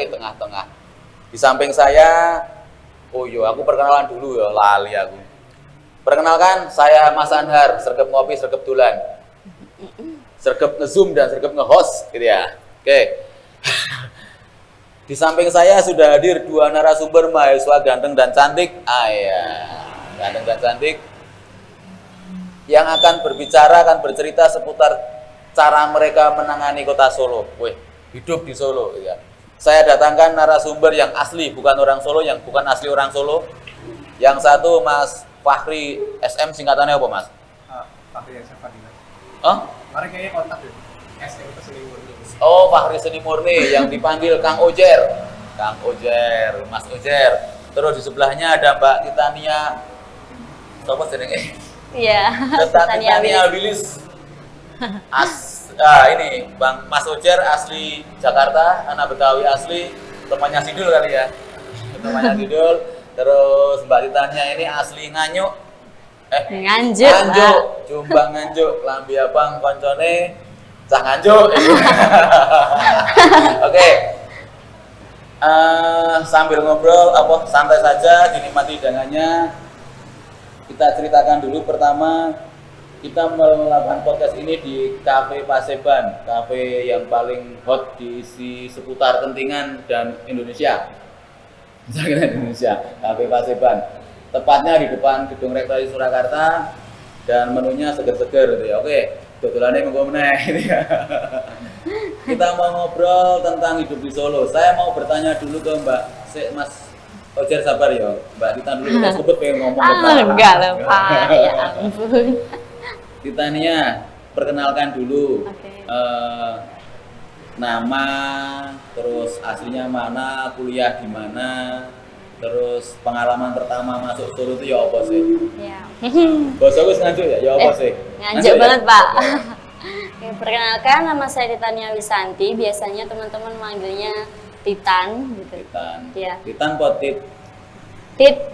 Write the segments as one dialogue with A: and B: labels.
A: Tengah-tengah. Di samping saya, oh yo, aku perkenalan dulu ya, lali aku. Perkenalkan, saya Mas Anhar, sergap ngopi, sergap dulan, sergap ngezoom dan sergap ngehost, gitu ya. Oke. Di samping saya sudah hadir dua narasumber mahasiswa ganteng dan cantik, ganteng dan cantik, yang akan berbicara, akan bercerita seputar cara mereka menangani kota Solo. Wih, hidup di Solo, ya. Saya datangkan narasumber yang asli, bukan orang Solo, yang bukan asli orang Solo. Yang satu Mas Fahri SM, singkatannya apa Mas?
B: Fahri SM Fadila.
A: Oh?
B: Kemarin kayaknya kontak ya, SM itu Seni Murni.
A: Oh, Fahri Seni Murni, yang dipanggil Kang Ojer. Kang Ojer, Mas Ojer. Terus di sebelahnya ada Mbak Titania. Siapa jenenge?
C: Iya,
A: Titania Wilis. Ini Bang Mas Ojer asli Jakarta, anak Betawi asli, temannya Sidul kali ya. Temannya Sidul. Terus Mbak Titania ini asli Nganjuk. Nganjuk, Jombang Nganjuk, Lambi Abang koncone cah Nganjuk. Oke. Sambil ngobrol santai saja, dinikmati hidangannya. Kita ceritakan dulu pertama, kita melakukan podcast ini di Cafe Paseban, cafe yang paling hot di seputar Kentingan dan Indonesia. Indonesia, Cafe Paseban. Tepatnya di depan Gedung Rektorat Surakarta, dan menunya seger-seger gitu ya. Oke, kebetulannya monggo meneh. Kita mau ngobrol tentang hidup di Solo. Saya mau bertanya dulu ke Mas Ojer, sabar ya. Mbak Tita dulu, kita sebut pengen ngomong.
C: Enggak lah Pak, ya ampun.
A: Titania, perkenalkan dulu.
C: Okay.
A: Nama, terus aslinya mana, kuliah di mana, terus pengalaman pertama masuk Solo itu ya apa sih?
C: Iya.
A: Bahasa wis Nganjuk ya? Ya apa sih?
C: Nganjuk banget
A: ya?
C: Pak. Oke, perkenalkan nama saya Titania Wisanti, biasanya teman-teman manggilnya Titan gitu.
A: Titan.
C: Iya.
A: Titan pot tit.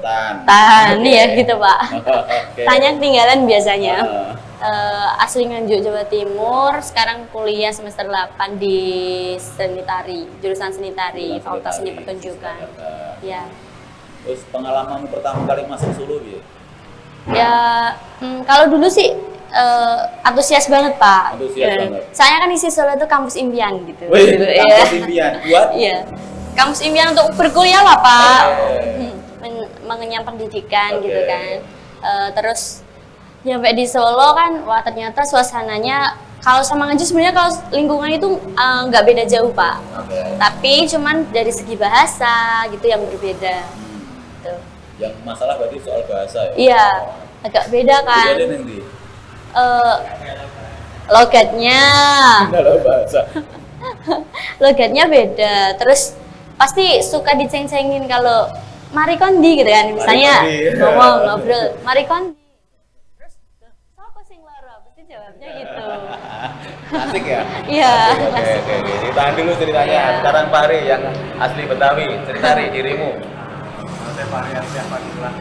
C: Tan,
A: Okay.
C: ya gitu Pak.
A: Okay.
C: Tanya ketinggalan biasanya. Asli Nganjuk Jawa Timur, sekarang kuliah semester 8 di Seni Tari, jurusan Seni Tari, Fakultas Seni Pertunjukan. Ya.
A: Terus pengalaman pertama kali masuk Solo gitu?
C: Ya, kalau dulu sih antusias banget Pak.
A: Antusias banget.
C: Saya kan isi Solo itu kampus impian gitu.
A: Wih,
C: gitu,
A: kampus impian buat?
C: Iya. Kampus impian untuk berkuliah lah Pak. Mengenyam pendidikan gitu kan. Terus nyampe di Solo kan, wah ternyata suasananya kalau sama Nganjuk sebenarnya kalau lingkungan itu nggak beda jauh Pak. Tapi cuman dari segi bahasa gitu yang berbeda. Gitu.
A: Yang masalah berarti soal bahasa ya?
C: Iya, agak beda kan.
A: Bedanya nanti?
C: Logatnya.
A: Kalau bahasa.
C: Logatnya beda. Terus pasti suka diceng-cengin kalau mari kondi gitu kan, misalnya ngomong ngobrol mari kondi, terus siapa sing lara, pasti jawabnya gitu.
A: Asik ya?
C: Iya.
A: Oke. Ditahan dulu ceritanya. Sekarang Fahri yang asli Betawi. Cerita Ri, dirimu.
B: Saya Fahri Arsyah Fadilah.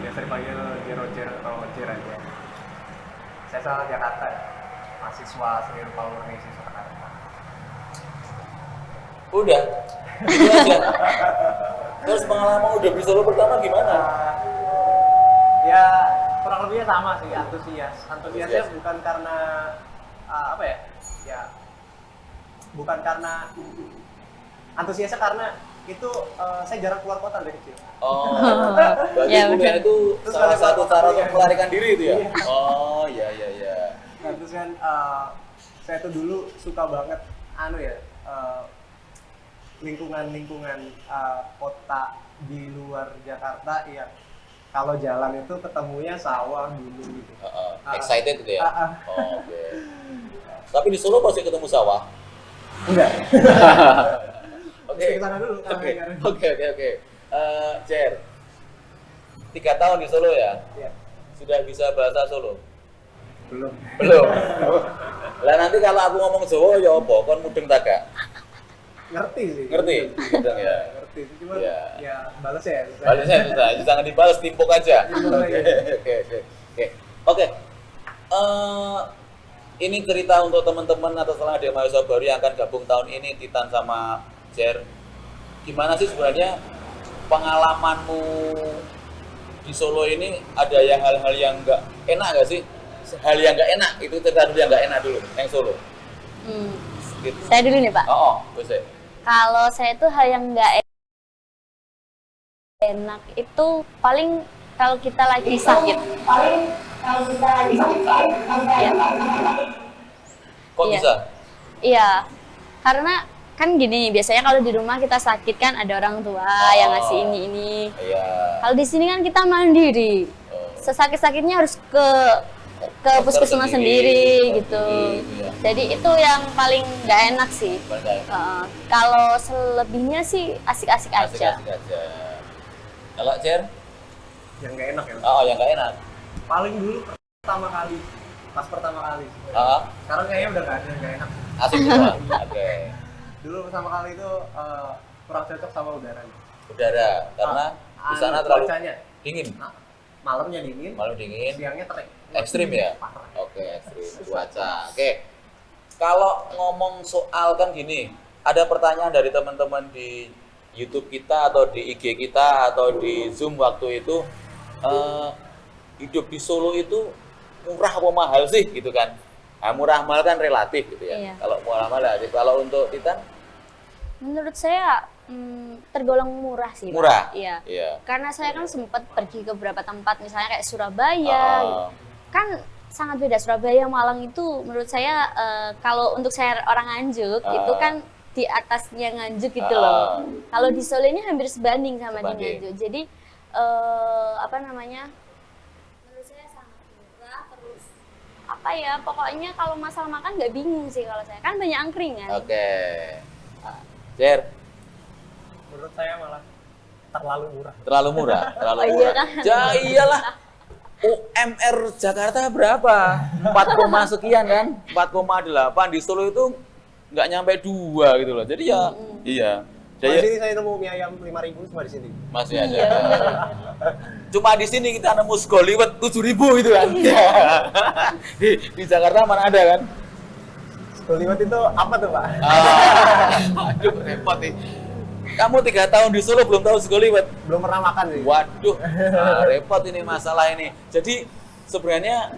B: Biasa dipanggil Roger atau Roger aja. Saya asal Jakarta. Mahasiswa seni rupa murni Surakarta.
A: Udah. Itu aja. Terus pengalaman udah di Solo pertama gimana?
B: Ya kurang lebihnya sama sih, antusiasnya bukan karena apa ya, ya bukan karena antusiasnya karena itu saya jarang keluar kota dari kecil.
A: Oh, berarti
C: Ya,
A: kuliah
C: benar.
A: itu
B: Terus
A: salah
B: ada
A: satu cara untuk
B: kuliah.
A: melarikan diri itu ya?
B: Iya.
A: Oh, iya.
B: Nah, terus kan saya tuh dulu suka banget lingkungan kota di luar Jakarta yang kalau jalan itu ketemunya sawah dulu gitu.
A: Excited gitu ya? Oh, oke. Tapi di Solo pasti ketemu sawah?
B: Enggak.
A: Oke.
B: Mesti kesana dulu.
A: Oke. Jer, 3 tahun di Solo ya?
B: Iya.
A: Sudah bisa bahasa Solo?
B: Belum.
A: Belum. Lah nanti kalau aku ngomong Jawa ya apa? Kon mudeng tak gak?
B: Ngerti sih.
A: Ngerti? Mudeng ya.
B: Ngerti sih, cuma
A: Iya.
B: ya balasnya ya.
A: Balasnya susah, jangan dibalas, timpuk aja.
B: Timpuk aja.
A: Oke. Ini cerita untuk teman-teman atau salah ada mahasiswa baru yang akan gabung tahun ini, Titan sama Jer. Gimana sih sebenarnya pengalamanmu di Solo ini? Ada ya hal-hal yang nggak enak nggak sih? Hal yang nggak enak, itu cerita dulu yang nggak enak dulu, yang Solo. Gitu.
C: Saya dulu nih Pak.
A: Bisa.
C: Kalau saya tuh hal yang nggak enak itu paling kalau kita lagi sakit. Ya.
A: Kok
C: Iya.
A: bisa?
C: Iya, karena kan gini, biasanya kalau di rumah kita sakit kan ada orang tua yang ngasih ini.
A: Iya.
C: Kalau di sini kan kita mandiri.
A: Oh.
C: Sesakit-sakitnya harus ke
A: Dokter
C: puskesmas
A: sendiri.
C: sendiri gitu.
A: Iya.
C: Jadi itu yang paling nggak enak sih.
A: Paling nggak enak.
C: Kalau selebihnya sih asik-asik aja.
A: Asik-asik aja. Kalau Jer?
B: Yang nggak enak ya.
A: Yang nggak enak.
B: Paling dulu pas pertama kali. Sekarang kayaknya udah nggak ada yang nggak enak.
A: Asik semua. Oke.
B: Dulu pertama kali itu kurang cocok sama udaranya.
A: Udara, karena di sana terlalu
B: cuacanya.
A: dingin.
B: Nah, malamnya dingin,
A: Malam dingin.
B: siangnya terik.
A: Ekstrim ya?
B: Parah.
A: Oke, ekstrim cuaca. Oke. Kalau ngomong soal kan gini, ada pertanyaan dari teman-teman di YouTube kita atau di IG kita atau di Zoom waktu itu, hidup di Solo itu murah apa mahal sih gitu kan? Nah, murah mahal kan relatif gitu ya.
C: Iya.
A: Kalau murah mahal relatif. Kalau untuk Titan
C: Menurut saya tergolong murah sih, Pak.
A: murah.
C: Iya.
A: Iya.
C: Karena saya kan sempat pergi ke beberapa tempat, misalnya kayak Surabaya, gitu. Kan sangat beda. Surabaya, Malang itu menurut saya kalau untuk saya orang Nganjuk itu kan di atasnya Nganjuk gitu loh. Kalau di Solo ini hampir sebanding sama di Nganjuk. Jadi menurut saya sangat murah. Terus apa ya? Pokoknya kalau masalah makan nggak bingung sih kalau saya. Kan banyak angkringan.
A: Oke. Jer,
B: Menurut saya malah terlalu murah.
A: terlalu murah, terlalu
C: Oh,
A: murah.
C: iya kan?
A: Ya iyalah. UMR Jakarta berapa? 4, sekian kan? 4,8 di Solo itu nggak nyampe 2 gitu loh. Jadi ya, iya.
B: Di
A: Jadi
B: sini saya nemu mie ayam 5.000 cuma di sini.
A: masih ada. Cuma di sini kita nemu sego liwet 7.000 gitu kan. di Jakarta mana ada kan?
B: Liwet itu apa tuh Pak?
A: Aduh, repot nih. Kamu 3 tahun di Solo belum tahu sego liwet?
B: Belum pernah makan sih.
A: Waduh, repot ini masalah ini. Jadi sebenarnya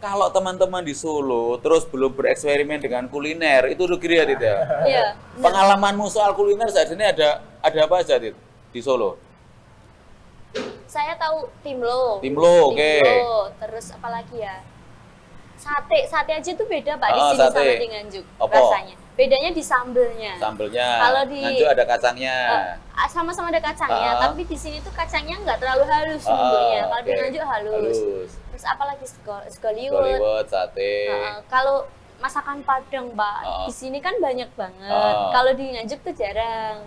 A: kalau teman-teman di Solo terus belum bereksperimen dengan kuliner, itu rugi ya, Tit ya?
C: Iya.
A: Pengalamanmu soal kuliner saat ini ada apa aja, Tit, di Solo?
C: Saya tahu Timlo.
A: Timlo, oke.
C: Timlo, terus apa lagi ya? Sate aja tuh beda Pak di sini
A: sate.
C: sama di Nganjuk
A: Apa?
C: rasanya. Bedanya di sambelnya.
A: Sambelnya.
C: Kalau di
A: Nganjuk ada kacangnya.
C: Sama-sama ada kacangnya, tapi di sini tuh kacangnya nggak terlalu halus bentuknya. Kalau di
A: oke.
C: Nganjuk halus. Terus apalagi sego
A: Sego
C: liwet.
A: liwet, sate.
C: Kalau masakan Padang Pak, di sini kan banyak banget. Kalau di Nganjuk tuh jarang.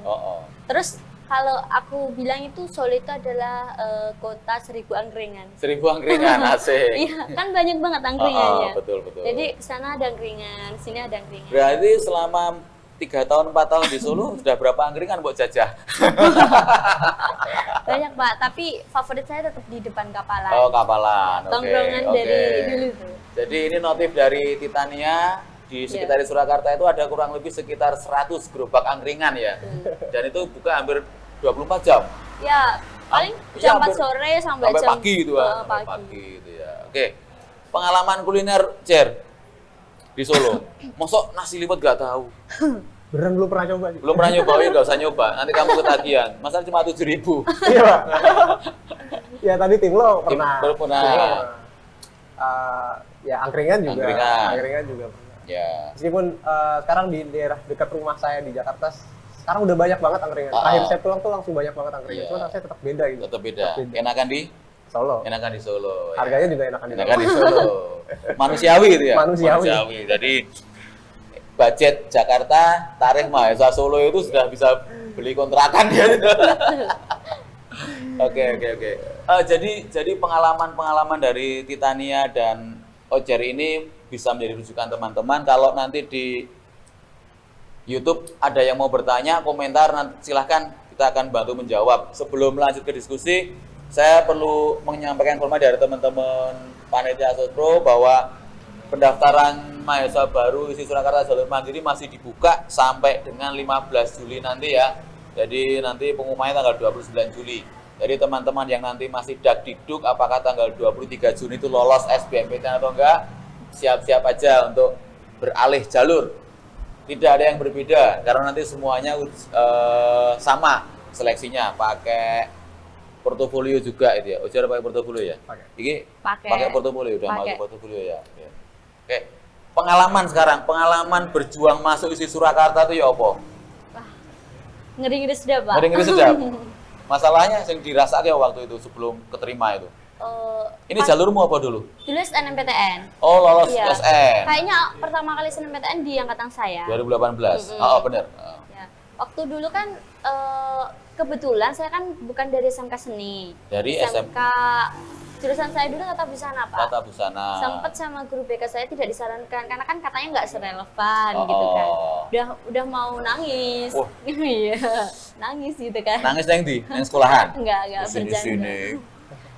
C: Terus kalau aku bilang itu Solo itu adalah kota 1000 angkringan.
A: 1000 angkringan, asik.
C: Iya, kan banyak banget angkringannya.
A: Betul, betul.
C: Jadi sana ada angkringan, sini ada angkringan.
A: Berarti selama 3 tahun, 4 tahun di Solo, sudah berapa angkringan buat jajah?
C: Banyak Pak, tapi favorit saya tetap di depan Kapalan.
A: Oh, Kapalan. Oke,
C: Tongkrongan
A: oke.
C: dari dulu tuh.
A: Jadi ini notif dari Titania, di sekitar Surakarta itu ada kurang lebih sekitar 100 gerobak angkringan ya. Dan itu buka hampir 24 jam.
C: Ya, paling
A: Iya,
C: jam 4
A: hampir
C: sore sampai jam
A: pagi gitu kan. Sampai
C: pagi.
A: pagi gitu ya. Oke. Pengalaman kuliner Jer di Solo. Mosok nasi liwet gak tahu.
B: Beneran belum pernah coba sih.
A: Belum pernah nyoba, ya nggak usah nyoba. Nanti kamu ketagihan. Masa cuma 7.000.
B: Iya, Pak. Ya tadi tim lo pernah.
A: Tim lo pernah.
B: Tim lo ya angkringan juga.
A: Angkringan.
B: Angkringan juga pernah.
A: Ya.
B: Meskipun sekarang di daerah dekat rumah saya di Jakarta, sekarang udah banyak banget angkringan.
A: Ah.
B: Terakhir saya pulang tuh langsung banyak banget angkringan.
A: Iya.
B: Cuma rasanya tetap beda gitu.
A: Tetap beda.
B: Tetap beda.
A: Enakan di
B: Solo.
A: Enakan di Solo.
B: Harganya juga enakan di
A: Enakan
B: Solo.
A: di Solo. Manusiawi gitu ya.
B: Manusiawi.
A: Jadi budget Jakarta, tarif mahasiswa Solo itu sudah bisa beli kontrakan ya. Oke. Jadi pengalaman dari Titania dan Ojer ini bisa menjadi rujukan teman-teman. Kalau nanti di YouTube ada yang mau bertanya, komentar, nanti silahkan kita akan bantu menjawab. Sebelum lanjut ke diskusi, saya perlu menyampaikan informasi dari teman-teman panitia Sosro bahwa pendaftaran mahasiswa baru isi Surakarta Jalur Mandiri masih dibuka sampai dengan 15 Juli nanti ya. Jadi nanti pengumumannya tanggal 29 Juli. Jadi teman-teman yang nanti masih dak-dikduk apakah tanggal 23 Juni itu lolos SBMPTN atau enggak, siap-siap aja untuk beralih jalur. Tidak ada yang berbeda karena nanti semuanya sama seleksinya, pakai portofolio juga itu ya. Ujar pakai portofolio ya?
B: Pakai.
A: Ini
C: Pakai.
A: pakai portofolio, udah
C: Pakai.
A: masuk portofolio ya. Oke. Pengalaman sekarang, pengalaman berjuang masuk isi Surakarta itu ya apa?
C: Ngeri-ngeri sudah Pak.
A: Ngeri-ngeri sedap. Masalahnya yang dirasakan waktu itu sebelum keterima itu. Ini jalurmu apa dulu?
C: Dulu SNMPTN.
A: Oh, lolos
C: Iya.
A: SN.
C: Kayaknya pertama kali SNMPTN di angkatan saya.
A: 2018.
C: Mm-mm.
A: Oh, benar.
C: Ya. Waktu dulu kan kebetulan saya kan bukan dari SMK Seni.
A: Dari
C: SMK jurusan saya dulu tata busana Pak.
A: Tata busana.
C: Sempat sama guru BK saya tidak disarankan karena kan katanya nggak serelevan
A: Oh,
C: gitu kan.
A: oh.
C: Udah mau nangis.
A: Wah.
C: Iya, nangis gitu kan.
A: Nangis yang di sekolahan.
C: Enggak
A: Sini
C: bercanda.
A: sini.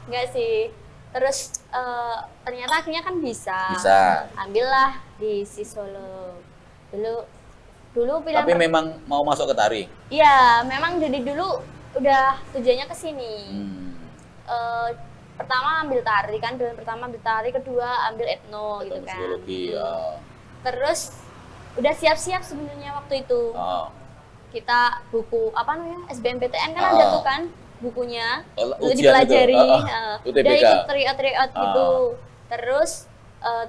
C: Enggak sih. Terus ternyata akhirnya kan bisa.
A: Bisa.
C: Ambillah di si Solo. Dulu pilihan
A: Tapi memang mau masuk ke tari.
C: Iya, memang dari dulu udah tujuannya ke sini. Pertama ambil tari kan, bulan pertama ambil tari, kedua ambil etno gitu kan.
A: Psikologi. Oh.
C: Terus udah siap-siap sebenarnya waktu itu.
A: Oh.
C: Kita buku apa namanya SBMPTN kan ada tuh kan bukunya,
A: Ujian
C: dipelajari.
A: itu.
C: Udah
A: UTBK.
C: ikut tryout gitu. Terus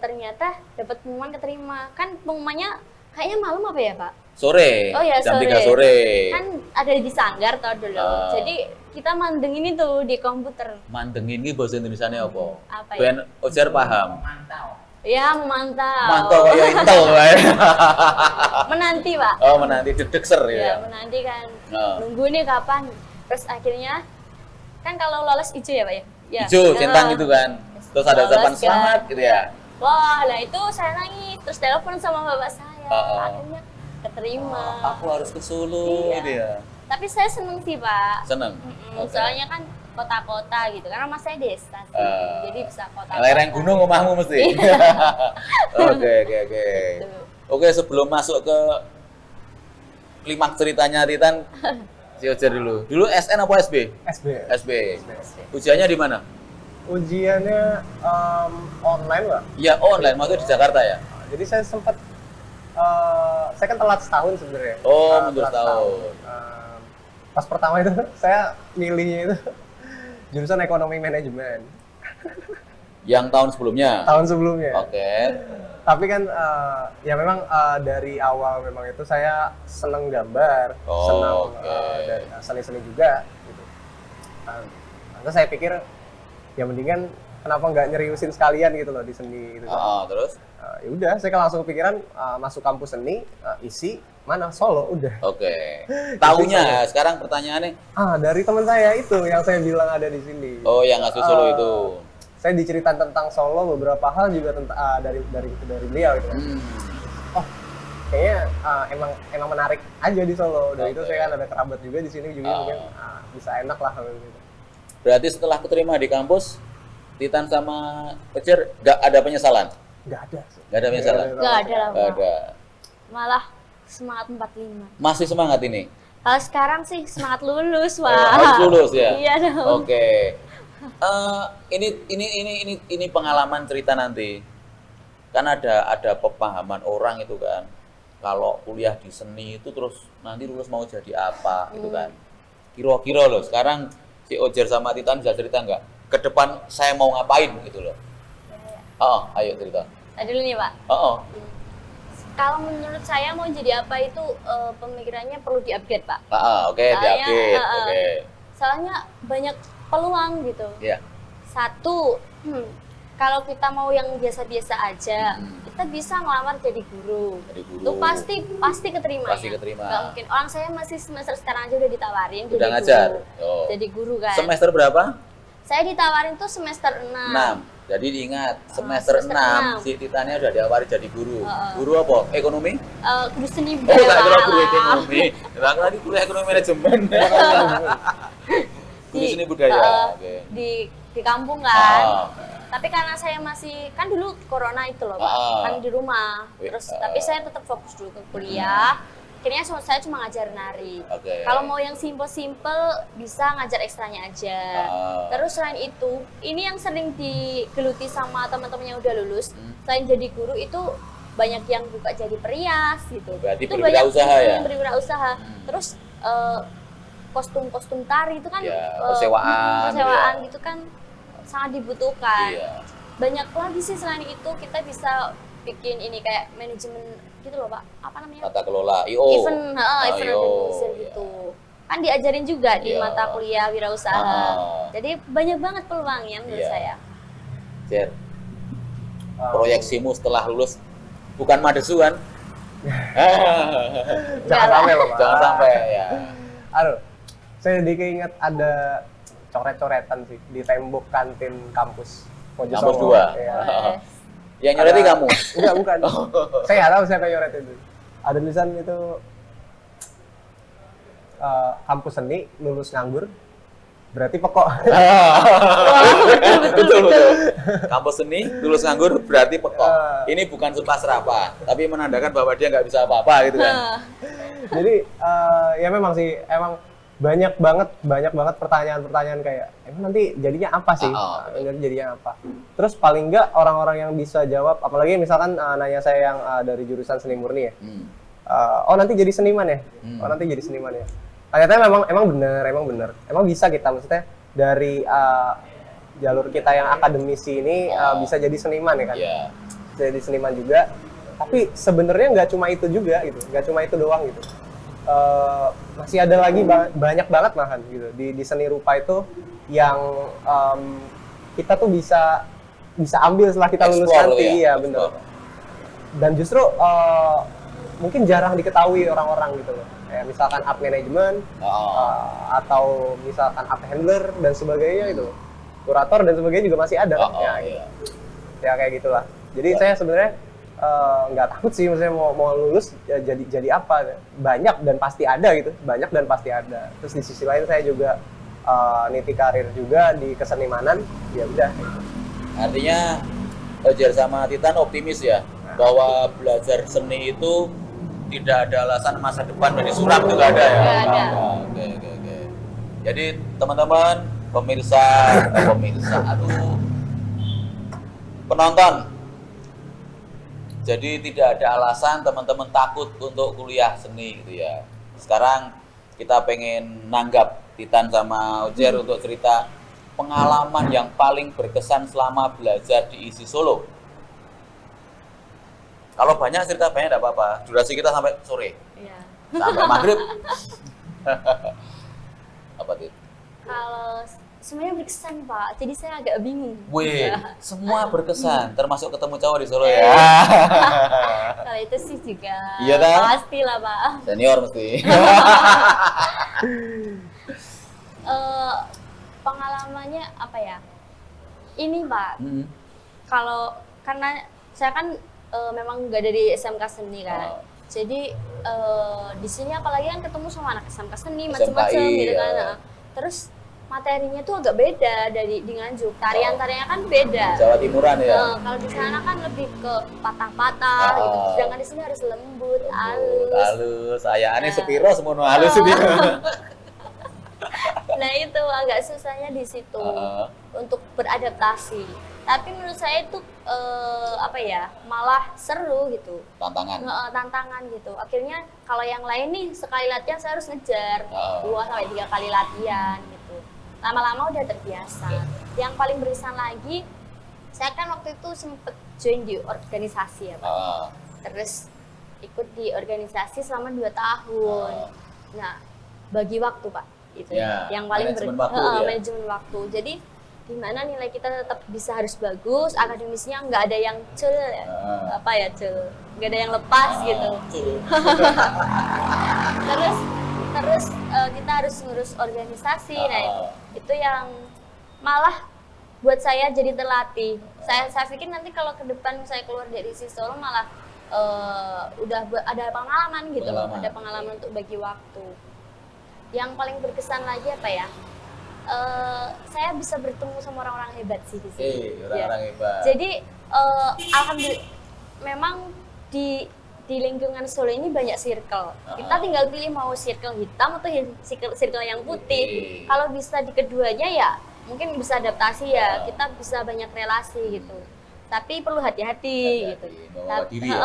C: ternyata dapat pengumuman keterima. Kan pengumumannya kayaknya malam apa ya Pak?
A: Sore.
C: Oh ya
A: jam
C: sore.
A: 3 sore.
C: Kan ada di Sanggar tau dulu. Jadi kita mandengin itu di komputer.
A: Mandengin ini bahasa Indonesianya apa?
C: Apa ya?
A: Ben Ojar paham.
C: Ya memantau.
A: Mantau kayak intel wae.
C: Menanti Pak.
A: Oh, menanti dedekser
C: Ya
A: ya.
C: menanti kan.
A: Oh.
C: Nunggu nih kapan. Terus akhirnya kan kalau lolos hijau ya Pak ya? Ya.
A: Hijau, centang gitu kan. Terus ada
C: Lolos
A: ucapan
C: kan.
A: selamat gitu ya.
C: Wah, lah itu saya nangis. Terus telepon sama bapak saya. Akhirnya keterima.
A: Aku harus ke Solo
C: Iya.
A: gitu ya.
C: Tapi saya seneng sih Pak.
A: Seneng.
C: Mm-mm, Soalnya kan kota-kota gitu. Karena mas saya desa sih. Jadi bisa kota.
A: Lereng gunung rumahmu mesti.
C: Iya.
A: Oke. Oke, sebelum masuk ke klimaks ceritanya Titan, si Ojar dulu. Dulu SN apa SB?
B: SB.
A: SB. Ujiannya di mana?
B: Ujiannya online Pak.
A: Ya online, maksudnya di Jakarta ya?
B: Jadi saya sempat saya kan telat setahun sebenarnya.
A: Oh, mundur
B: telat
A: setahun.
B: Pas pertama itu saya milihnya itu jurusan ekonomi manajemen
A: Yang tahun sebelumnya?
B: tahun sebelumnya.
A: Oke.
B: Tapi kan ya memang dari awal memang itu saya seneng gambar,
A: Oh,
B: senang
A: oke.
B: dari seni-seni juga gitu. Terus saya pikir ya mendingan kenapa nggak nyeriusin sekalian gitu loh di seni gitu kan.
A: Terus?
B: Ya udah, saya kan langsung kepikiran masuk kampus seni, isi, mana Solo udah.
A: Oke. Taunya sekarang pertanyaannya.
B: Dari teman saya itu yang saya bilang ada di sini.
A: Oh, yang asli Solo itu.
B: Saya diceritain tentang Solo beberapa hal juga tentang dari beliau gitu. Oh, kayaknya emang menarik aja di Solo. Dari itu saya kan ada kerabat juga di sini juga mungkin bisa enak lah gitu.
A: Berarti setelah keterima di kampus, Titan sama Ojer nggak ada penyesalan?
B: Nggak ada.
A: Nggak ada penyesalan?
C: Nggak ada lah,
A: Nggak
C: Pak.
A: ada.
C: Malah semangat 45.
A: Masih semangat ini?
C: Kalau sekarang sih semangat lulus, Pak.
A: Harus lulus ya?
C: Iya dong.
A: Oke. Ini pengalaman cerita nanti. Kan ada pemahaman orang itu kan. Kalau kuliah di seni itu terus nanti lulus mau jadi apa gitu kan. Kira-kira loh, sekarang si Ojer sama Titan bisa cerita nggak? Ke depan saya mau ngapain gitu loh. Ayo cerita.
C: Tadi dulu nih, Pak. Kalau menurut saya mau jadi apa itu pemikirannya perlu di-upgrade, Pak.
A: Oke, di-upgrade. Oke.
C: Soalnya banyak peluang gitu.
A: Iya.
C: Satu, kalau kita mau yang biasa-biasa aja, kita bisa ngelamar jadi guru. Itu pasti keterima.
A: Pasti keterima.
C: Nggak mungkin. Orang saya masih semester sekarang aja udah ditawarin
A: Udah
C: jadi
A: ngajar.
C: guru. Jadi guru kan.
A: Semester berapa?
C: Saya ditawarin tuh semester 6.
A: 6. Jadi diingat, semester 6 si Titannya udah diawari jadi guru. Guru apa? Ekonomi?
C: Guru seni
A: Oh,
C: budaya.
A: tak kira guru ekonomi. Bilang tadi kuliah ekonomi manajemen. Guru seni budaya. Oke.
C: Di kampung kan. Tapi karena saya masih kan dulu corona itu loh, Pak. Kan di rumah. Terus tapi saya tetap fokus dulu ke kuliah. Akhirnya saya cuma ngajar nari. Kalau mau yang simple-simple bisa ngajar ekstranya aja. Terus selain itu, ini yang sering digeluti sama teman-teman yang udah lulus. Selain jadi guru itu banyak yang buka jadi perias gitu.
A: Berarti
C: itu
A: berwirausaha ya?
C: Berwirausaha. Terus kostum-kostum tari itu kan
A: persewaan
C: gitu kan sangat dibutuhkan. Banyak lagi sih selain itu kita bisa bikin ini kayak manajemen gitu loh, Pak. Apa namanya?
A: Tata kelola,
C: Event organizer gitu. Kan diajarin juga di mata kuliah wirausaha. Jadi banyak banget peluangnya menurut saya.
A: Jer, proyeksimu setelah lulus bukan madesuan?
B: Jangan sampai loh, Pak.
A: Jangan sampai ya.
B: Aduh, saya jadi keinget ada coret-coretan sih di tembok kantin kampus.
A: Kampus 2.
B: Iya.
A: Yang nyoleti kamu?
B: Enggak, bukan. Saya nggak tahu siapa yang nyoret itu. Ada tulisan itu kampus seni lulus nganggur berarti pekok.
A: Betul. Kampus seni lulus nganggur berarti pekok. Ini bukan sumpah serapah, tapi menandakan bahwa dia nggak bisa apa-apa gitu kan.
B: Jadi ya memang sih banyak banget pertanyaan-pertanyaan kayak emang nanti jadinya apa sih? Jadinya apa? Terus paling nggak orang-orang yang bisa jawab, apalagi misalkan nanya saya yang dari jurusan seni murni ya. Oh nanti jadi seniman ya? Oh nanti jadi seniman ya? Ternyata emang bener. Emang bisa kita maksudnya dari jalur kita yang akademisi ini bisa jadi seniman ya kan? Bisa jadi seniman juga. Tapi sebenarnya nggak cuma itu juga gitu, nggak cuma itu doang gitu. Masih ada lagi banyak banget malahan gitu di seni rupa itu yang kita tuh bisa ambil setelah kita lulus nanti ya bener. Dan justru mungkin jarang diketahui orang-orang gitu loh. Kayak misalkan art management atau misalkan art handler dan sebagainya gitu. Kurator dan sebagainya juga masih ada kan. Ya kayak gitulah. Jadi saya sebenarnya nggak takut sih maksudnya mau lulus ya jadi apa, banyak dan pasti ada gitu, terus di sisi lain saya juga niti karir juga di kesenimanan, ya udah.
A: Artinya Ojer sama Titan optimis ya bahwa belajar seni itu tidak ada alasan masa depan dari suram juga ada ya. Oke. Jadi teman-teman penonton, jadi tidak ada alasan teman-teman takut untuk kuliah seni gitu ya. Sekarang kita pengen nanggap Titan sama Ojer untuk cerita pengalaman yang paling berkesan selama belajar di ISI Solo. Kalau banyak cerita banyak tidak apa-apa. Durasi kita sampai sore. Sampai maghrib. Apa itu?
C: Kalau semuanya berkesan Pak, jadi saya agak bingung.
A: Wih, semua berkesan, termasuk ketemu cowok di Solo ya.
C: Kalau itu sih juga
A: Iya kan?
C: pasti lah Pak.
A: Senior mesti.
C: Pengalamannya apa ya? Ini Pak,
A: Hmm.
C: kalau karena saya kan memang nggak dari SMK Seni kan,
A: Oh.
C: jadi di sini apalagi kan ketemu sama anak SMK Seni
A: SMKI,
C: macam-macam gitu kan.
A: ya.
C: Nah, terus materinya tuh agak beda dari di Nganjuk, tarian-tariannya kan beda.
A: Jawa Timuran ya.
C: Kalau di sana kan lebih ke patah-patah gitu,
A: Oh.
C: sedangkan di sini harus lembut, halus.
A: Halus, ayahane
C: Nah.
A: sepiro semono halus itu.
C: Nah itu agak susahnya di situ untuk beradaptasi. Tapi menurut saya itu apa ya, malah seru gitu.
A: Tantangan.
C: Tantangan gitu. Akhirnya kalau yang lain nih sekali latihan saya harus ngejar 2 sampai 3 kali latihan gitu. Lama-lama udah terbiasa. Yang paling berkesan lagi, saya kan waktu itu sempet join di organisasi ya Pak. Terus ikut di organisasi selama 2 tahun. Nah, bagi waktu Pak, itu
A: Ya,
C: yang paling
A: manajemen waktu ya.
C: manajemen waktu. Jadi di mana nilai kita tetap bisa harus bagus, akademisnya nggak ada yang cul ya. Apa ya cul? Nggak ada yang lepas gitu. Terus kita harus ngurus organisasi. Nah, itu yang malah buat saya jadi terlatih. Saya pikir nanti kalau ke depan saya keluar dari Solo malah udah ada pengalaman gitu loh, ada pengalaman untuk bagi waktu. Yang paling berkesan lagi apa ya? Saya bisa bertemu sama orang-orang hebat sih di sini.
A: Orang-orang hebat.
C: Jadi alhamdulillah memang di lingkungan Solo ini banyak circle. Kita tinggal pilih mau circle hitam atau circle yang putih. Kalau bisa di keduanya ya mungkin bisa adaptasi ya. Kita bisa banyak relasi gitu. Tapi perlu hati-hati gitu.
A: Bawa diri ya.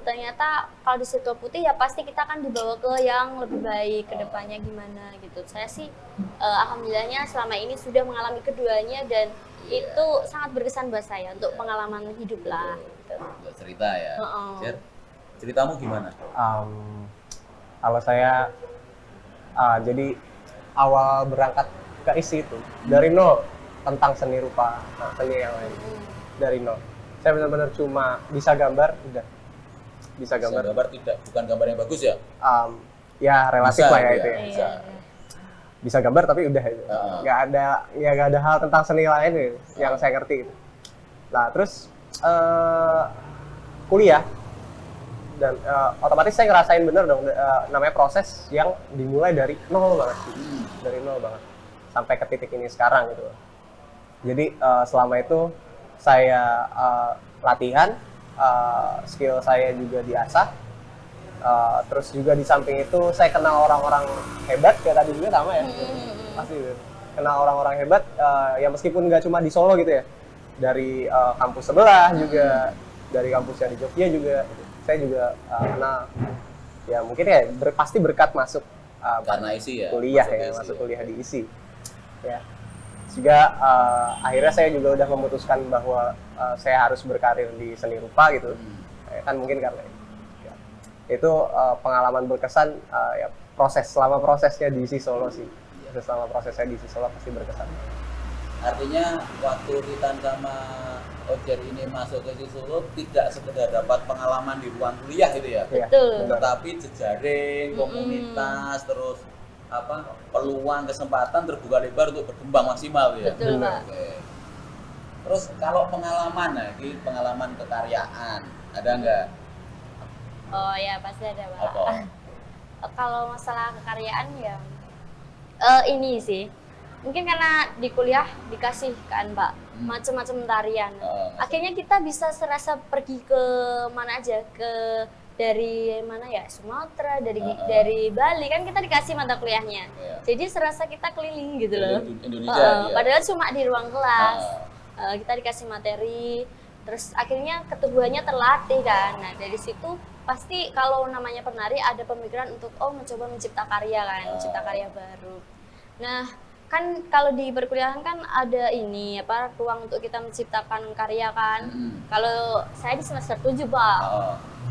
C: Ternyata kalau di circle putih ya pasti kita akan dibawa ke yang lebih baik, ke depannya gimana gitu. Saya sih alhamdulillahnya selama ini sudah mengalami keduanya dan itu sangat berkesan buat saya untuk pengalaman hidup lah gitu.
A: Buat cerita ya. Jer, ceritamu gimana?
B: Kalau saya jadi awal berangkat ke ISI itu dari nol tentang seni rupa, seni yang lain. Dari nol. Saya benar-benar cuma bisa gambar, udah. Bisa gambar
A: tidak, bukan gambar yang bagus ya?
B: Ya relatif
A: bisa,
B: lah ya
A: ya,
B: itu ya.
A: Bisa.
B: Bisa gambar tapi udah itu. Nggak ada hal tentang seni lain gitu, yang saya ngerti gitu. Nah terus kuliah dan otomatis saya ngerasain bener dong namanya proses yang dimulai dari nol banget sih. Dari nol banget sampai ke titik ini sekarang gitu. Jadi selama itu saya latihan, skill saya juga diasah, terus juga di samping itu saya kenal orang-orang hebat kayak tadi juga sama ya, pasti kenal orang-orang hebat ya meskipun nggak cuma di Solo gitu ya, dari kampus sebelah juga, dari kampus yang di Jogja juga, saya juga kenal ya mungkin ya pasti berkat masuk
A: karena ISI ya,
B: kuliah masuk kuliah di ISI ya. Juga akhirnya saya juga udah memutuskan bahwa saya harus berkarir di seni rupa gitu. Kan mungkin karena itu pengalaman berkesan ya selama prosesnya di ISI Solo sih. Selama prosesnya di ISI Solo pasti berkesan.
A: Artinya waktu Ritan sama Ojer ini masuk ke ISI Solo tidak sekedar dapat pengalaman di ruang kuliah gitu ya.
C: Betul.
A: Tetapi jejaring, komunitas, terus peluang, kesempatan terbuka lebar untuk berkembang maksimal ya.
C: Betul, Pak.
A: Oke. Terus kalau pengalaman ini pengalaman kekaryaan ada nggak?
C: Oh ya pasti ada Pak.
A: Apa?
C: Kalau masalah kekaryaan ya ini sih mungkin karena di kuliah dikasih kan Pak macam-macam tarian. Akhirnya kita bisa serasa pergi ke mana aja, dari mana ya, Sumatera, dari Bali kan kita dikasih mata kuliahnya. Jadi serasa kita keliling gitu loh.
A: Indonesia.
C: Padahal cuma di ruang kelas. Kita dikasih materi, terus akhirnya ketubuhannya terlatih kan. Nah dari situ pasti kalau namanya penari ada pemikiran untuk mencoba mencipta karya kan, mencipta karya baru. Nah kan kalau di perkuliahan kan ada ruang untuk kita menciptakan karya kan. Kalau saya di semester 7 Pak.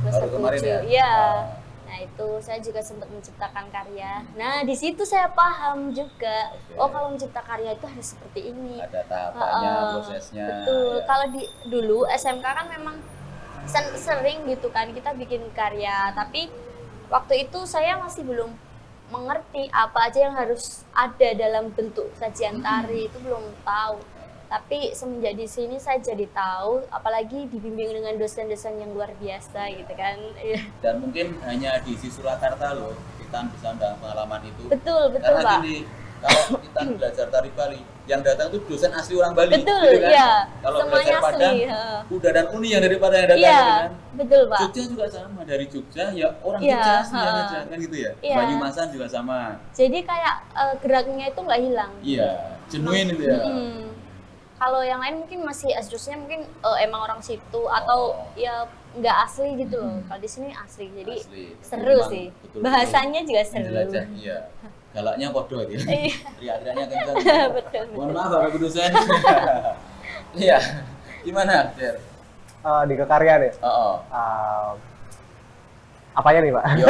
C: Semester 7 ya. Nah Nah itu saya juga sempat menciptakan karya. Nah di situ saya paham juga, oh kalau mencipta karya itu harus seperti ini.
A: Ada tahapannya, prosesnya.
C: Betul.
A: Ya.
C: Kalau dulu SMK kan memang sering gitu kan kita bikin karya, tapi waktu itu saya masih belum mengerti apa aja yang harus ada dalam bentuk sajian tari, itu belum tahu. Tapi semenjak di sini saya jadi tahu, apalagi dibimbing dengan dosen-dosen yang luar biasa gitu kan.
A: Dan mungkin hanya di Surakarta loh kita bisa mendapatkan pengalaman itu.
C: Betul
A: Karena
C: Pak.
A: gini, kalau kita belajar tari Bali, yang datang itu dosen asli orang Bali.
C: Betul,
A: gitu kan?
C: iya.
A: Kalau
C: Semuanya
A: belajar Padang,
C: asli.
A: Uda dan Uni yang daripada yang datang
C: Iya,
A: gitu kan.
C: betul Pak.
A: Jogja juga sama, dari Jogja ya orang
C: Iya,
A: Jogja asli yang aja kan gitu ya.
C: Iya.
A: Banyumasan juga sama.
C: Jadi kayak geraknya itu nggak hilang.
A: Iya, jenuin itu ya.
C: Kalau yang lain mungkin masih asdusnya mungkin emang orang situ atau ya nggak asli gitu loh. Kalau di sini asli, jadi
A: Asli.
C: seru
A: Memang
C: sih.
A: betul-betul
C: Bahasanya juga seru.
A: menjelajah, iya. Galaknya podo gitu.
C: Iya.
A: Teriak-teriaknya kencang.
C: Betul.
A: Mohon maaf Bapak dosen. Iya. Gimana, Der?
B: Di kekarya nih.
A: Oh.
B: Apanya nih Pak?
A: Yo,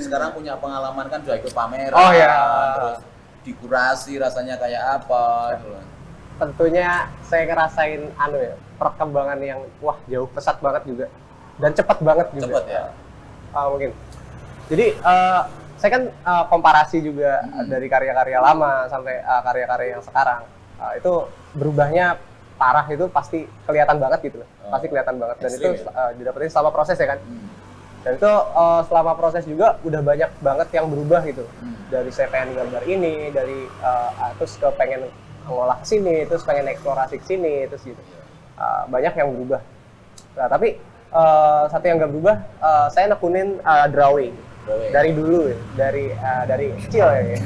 A: sekarang punya pengalaman kan udah ikut pameran.
B: Oh, ya.
A: Terus dikurasi rasanya kayak apa gitu loh.
B: Tentunya saya ngerasain perkembangan yang jauh pesat banget juga dan cepat banget juga.
A: Cepet ya.
B: Mungkin. Jadi saya kan komparasi juga dari karya-karya lama sampai karya-karya yang sekarang. Itu berubahnya parah, itu pasti kelihatan banget gitu loh. Pasti kelihatan banget, dan
A: Ekstrim
B: itu
A: ya?
B: didapetin selama proses ya kan. Dan itu selama proses juga udah banyak banget yang berubah gitu. Dari saya pengen gambar ini, dari terus ke pengen ngolah ke sini, terus pengen eksplorasi ke sini, terus gitu. Banyak yang berubah. Nah, tapi satu yang nggak berubah, saya nekunin drawing. Dari dulu ya, dari kecil ya.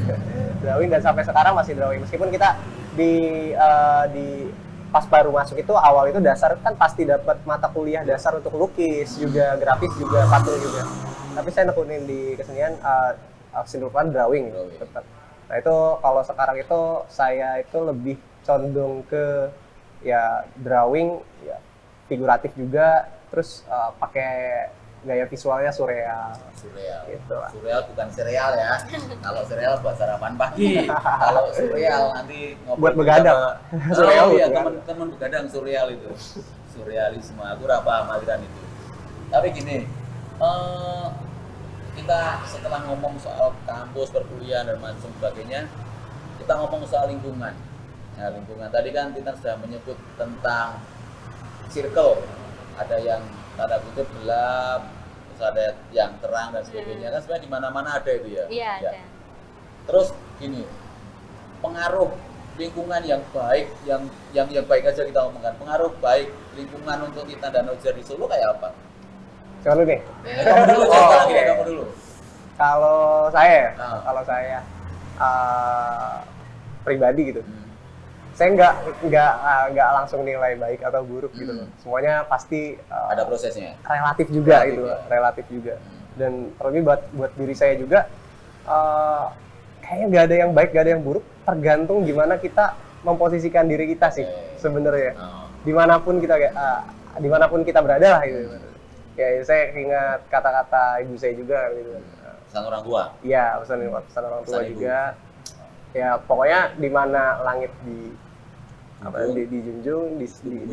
B: Drawing dan sampai sekarang masih drawing. Meskipun kita di pas baru masuk itu awal itu dasar kan pasti dapat mata kuliah dasar untuk lukis juga, grafis juga, patung juga. Tapi saya nekunin di kesenian keseluruhan drawing tetap. Nah itu kalau sekarang itu saya itu lebih condong ke ya drawing, ya figuratif juga, terus pakai gaya visualnya surreal. Gitu lah.
A: Surreal bukan sereal ya. Kalau sereal buat sarapan pagi. Kalau surreal nanti ngobrol
B: Buat begadang.
A: Surreal ya,
B: begadang.
A: teman-teman begadang surreal itu. Surrealisme, aku ora paham aliran itu. Tapi gini, kita setelah ngomong soal kampus, perkuliahan dan macam sebagainya, kita ngomong soal lingkungan. Nah, lingkungan tadi kan kita sudah menyebut tentang circle. Ada yang tanda kutip gelap, terus ada yang terang dan sebagainya. Kan sebenarnya di mana-mana ada itu ya.
C: Iya,
A: Ya.
C: ada.
A: Terus gini, pengaruh lingkungan yang baik, yang baik aja kita omongkan. Pengaruh baik lingkungan untuk kita dan Ojar di Solo kayak apa?
B: Coba dulu nih.
A: Kamu dulu,
B: oke.
A: kamu dulu.
B: Kalau saya,
A: Ah.
B: kalau saya pribadi gitu, saya nggak langsung nilai baik atau buruk gitu loh. Semuanya pasti
A: Ada prosesnya.
B: relatif juga
A: Relatif
B: gitu loh,
A: ya.
B: relatif juga. Dan terlebih buat diri saya juga, kayaknya nggak ada yang baik, nggak ada yang buruk. Tergantung gimana kita memposisikan diri kita sih sebenarnya. Dimanapun kita berada lah gitu. Ya saya ingat kata-kata ibu saya juga gitu.
A: Pesan orang tua.
B: Iya, pesan orang tua
A: Pesan ibu.
B: juga. Ya pokoknya di mana langit
A: Junjung.
B: dijunjung,
A: Bumi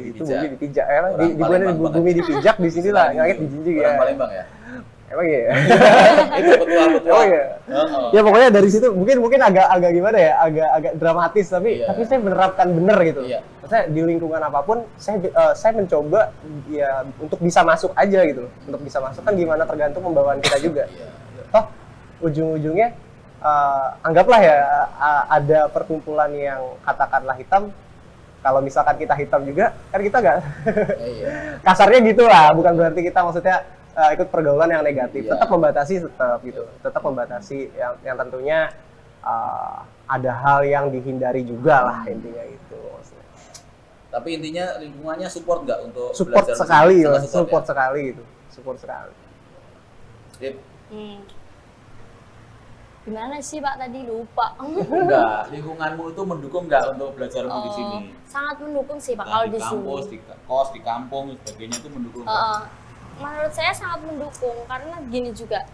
B: itu
A: dipijak.
B: bumi dipijak ya.
A: Orang
B: Di mana
A: Palembang banget.
B: bumi dipijak, di sinilah langit dijunjung ya.
A: Orang Palembang ya.
B: Emang iya.
A: Itu petua-petua.
B: Oh iya.
A: Oh.
B: Ya pokoknya dari situ mungkin agak gimana ya, agak dramatis tapi
A: Iya.
B: saya menerapkan bener gitu.
A: Iya.
B: Maksudnya di lingkungan apapun saya mencoba ya untuk bisa masuk aja gitu loh. Untuk bisa masuk kan gimana tergantung pembawaan kita juga.
A: Iya.
B: Toh ujung-ujungnya anggaplah ya ada perkumpulan yang katakanlah hitam. Kalau misalkan kita hitam juga kan kita nggak
A: Iya.
B: kasarnya gitulah, bukan berarti kita maksudnya ikut pergaulan yang negatif.
A: Iya.
B: Tetap membatasi, tetap gitu, tetap membatasi yang tentunya ada hal yang dihindari juga lah intinya itu maksudnya.
A: Tapi intinya lingkungannya support nggak untuk
B: Support
A: belajar
B: sekali
A: musik?
B: lah,
A: Sangat
B: support
A: ya?
B: sekali gitu, support sekali.
A: Sip.
C: Gimana sih Pak tadi lupa?
A: Enggak, lingkunganmu itu mendukung nggak untuk belajar di sini?
C: Sangat mendukung sih Pak
A: Nah,
C: kalau
A: di
C: di sini.
A: kampus, di kos, di kampung, dan sebagainya itu mendukung. nggak?
C: Menurut saya sangat mendukung karena gini juga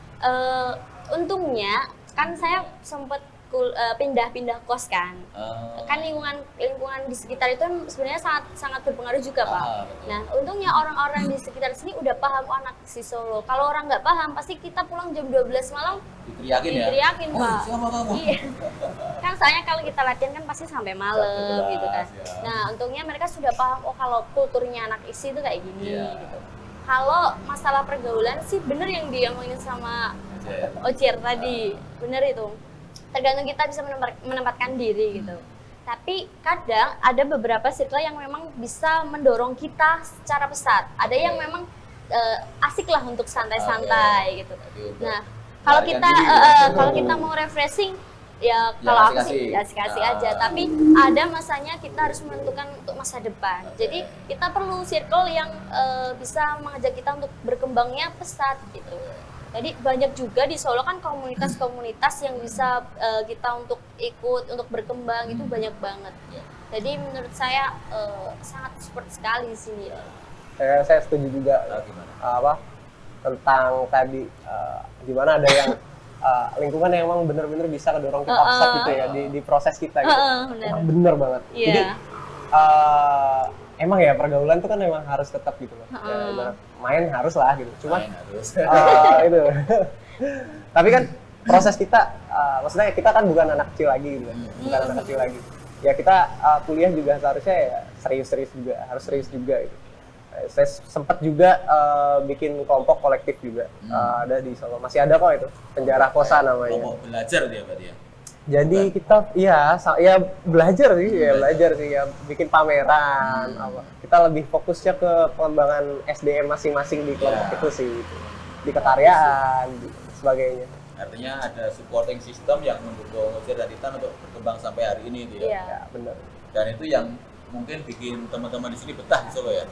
C: Untungnya kan saya sempat pindah-pindah kos kan. Kan lingkungan di sekitar itu sebenarnya sangat berpengaruh juga, Pak.
A: Betul.
C: Nah, untungnya orang-orang di sekitar sini udah paham, oh, anak si Solo. Kalau orang nggak paham, pasti kita pulang jam 12 malam diteriakin, Pak.
A: Siapa kamu?
C: Iya. Kan soalnya kalau kita latihan kan pasti sampai malam
A: 11,
C: gitu kan.
A: ya.
C: Nah, untungnya mereka sudah paham, oh kalau kulturnya anak isi itu kayak gini gitu. Kalau masalah pergaulan sih bener yang diomongin sama Ocer tadi, bener itu. Tergantung kita bisa menempatkan diri gitu. Tapi kadang ada beberapa circle yang memang bisa mendorong kita secara pesat. Ada yang memang asik lah untuk santai-santai gitu. Nah, kalau kita mau refreshing ya kalau aku sih asik-asik aja. Tapi ada masanya kita harus menentukan untuk masa depan. Jadi kita perlu circle yang bisa mengajak kita untuk berkembangnya pesat gitu. Jadi banyak juga di Solo kan komunitas-komunitas yang bisa kita untuk ikut, untuk berkembang itu banyak banget. Jadi menurut saya sangat support sekali di sini.
B: Saya setuju juga tentang tadi gimana ada yang lingkungan yang emang bener-bener bisa kedorong kita pesat gitu ya di proses kita gitu. Emang bener banget. Jadi emang ya pergaulan tuh kan emang harus tetap gitu loh. Ya, main harus lah gitu. Cuma itu. Tapi kan proses kita, maksudnya kita kan bukan anak kecil lagi gitu kan. Bukan anak kecil lagi. Ya kita kuliah juga seharusnya ya serius-serius juga, harus serius juga gitu. Saya sempat juga bikin kelompok kolektif juga. Ada di Solo. Masih ada kok itu. Penjara Kosa namanya.
A: Kelompok belajar dia berarti ya.
B: Jadi kita ya belajar sih ya bikin pameran kita lebih fokusnya ke pengembangan SDM masing-masing di kelompok itu sih di kekaryaan sebagainya.
A: Artinya ada supporting system yang mendukung Ocer dan Titan untuk berkembang sampai hari ini gitu ya.
B: Ya, benar.
A: Dan itu yang mungkin bikin teman-teman di sini betah di Solo ya.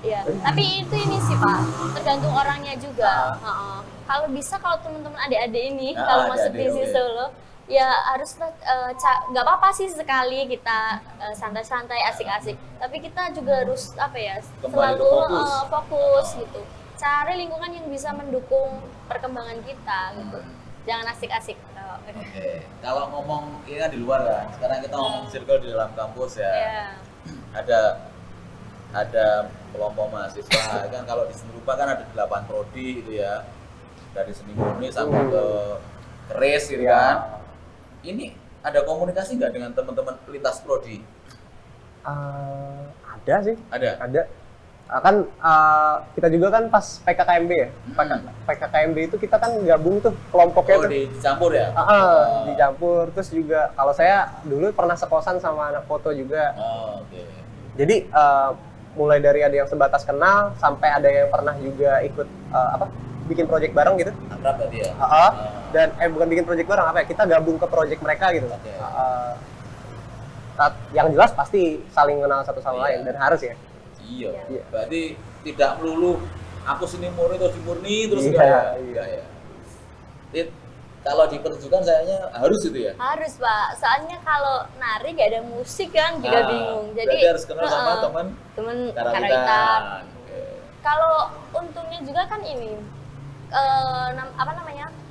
A: Iya.
C: Tapi itu ini sih Pak, tergantung orangnya juga. Kalau bisa kalau teman-teman adik-adik ini kalau masuk di Solo ya haruslah nggak apa-apa sih sekali kita santai-santai asik-asik, tapi kita juga harus selalu fokus gitu, cari lingkungan yang bisa mendukung perkembangan kita gitu, jangan asik-asik.
A: Oke. Kalau ngomong ini kan di luar kan, sekarang kita ngomong circle di dalam kampus ya. Ada kelompok mahasiswa kan, kalau di seni rupa kan ada 8 prodi gitu ya, dari seni murni sampai ke keris gitu kan. Ini ada komunikasi nggak dengan teman-teman lintas prodi?
B: Ada sih. Ada. Kan kita juga kan pas PKKMB ya. PKKMB itu kita kan gabung tuh kelompoknya.
A: Dicampur ya?
B: Dicampur. Terus juga kalau saya dulu pernah sekosan sama anak foto juga. Jadi mulai dari ada yang sebatas kenal sampai ada yang pernah juga ikut bikin project bareng gitu.
A: Akrab berarti ya?
B: Dan bukan bikin project bareng, kita gabung ke project mereka gitu. Yang jelas pasti saling kenal satu sama lain dan harus ya.
A: Iya. Berarti tidak melulu aku seni murni atau di murni terus
B: Iya.
C: Kalau di pertunjukan sayanya harus itu ya? Harus Pak, soalnya kalau nari gak ada musik kan juga bingung. Jadi
A: harus kenal sama teman karawitan.
C: Kalau untungnya juga kan ini,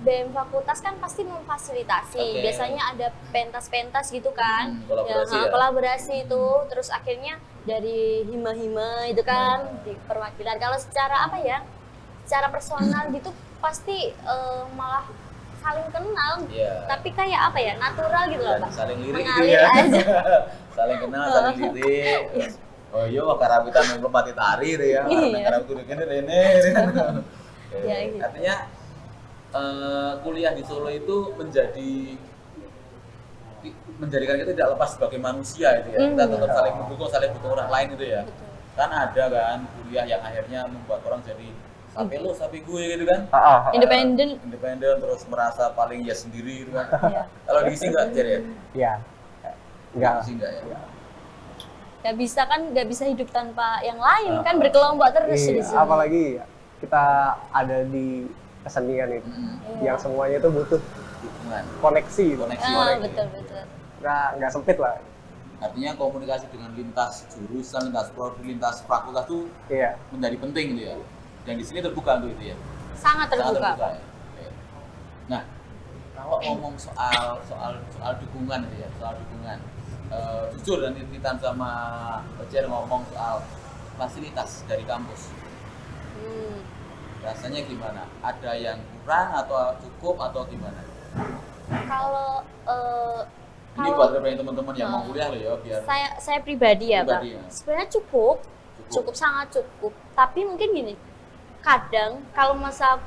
C: BEM fakultas kan pasti memfasilitasi. Biasanya ada pentas-pentas gitu kan, kolaborasi itu. Terus akhirnya dari hima-hima itu kan di perwakilan. Kalau secara secara personal gitu pasti malah saling kenal, tapi kayak natural gitu loh Pak.
A: Saling lirik gitu ya.
C: Aja.
A: Saling kenal, saling lirik. Oh iya, karawitan melompat tari ya. Karawitan gini rene.
C: Gitu.
A: Artinya kuliah di Solo itu menjadikan kita tidak lepas sebagai manusia itu ya. Kita tetap saling mendukung orang lain itu ya.
C: Betul.
A: Kan ada kan kuliah yang akhirnya membuat orang jadi sampai lo, sampai gue gitu kan.
C: Independen
A: Terus merasa paling ya sendiri gitu kan. Kalau di sini enggak jadi ya?
B: Iya. Enggak.
A: Di sini enggak ya?
C: Nggak bisa hidup tanpa yang lain kan, berkelompok terus di sini.
B: Apalagi kita ada di kesenian itu, yang semuanya itu butuh koneksi.
C: Betul.
B: Nggak sempit lah.
A: Artinya komunikasi dengan lintas jurusan, lintas prodi, lintas fakultas itu menjadi penting gitu ya. Dan di sini terbuka untuk itu ya.
C: Sangat terbuka.
A: Nah, kalau ngomong soal dukungan itu ya, soal dukungan. Jujur dan Titan sama Ocer ngomong soal fasilitas dari kampus. Rasanya gimana? Ada yang kurang atau cukup atau gimana?
C: Kalau
A: Ini buat teman-teman yang mau kuliah loh ya, biar
C: saya pribadi ya, Pak.
A: pribadi ya.
C: Sebenarnya cukup sangat cukup. Tapi mungkin gini, kadang kalau masa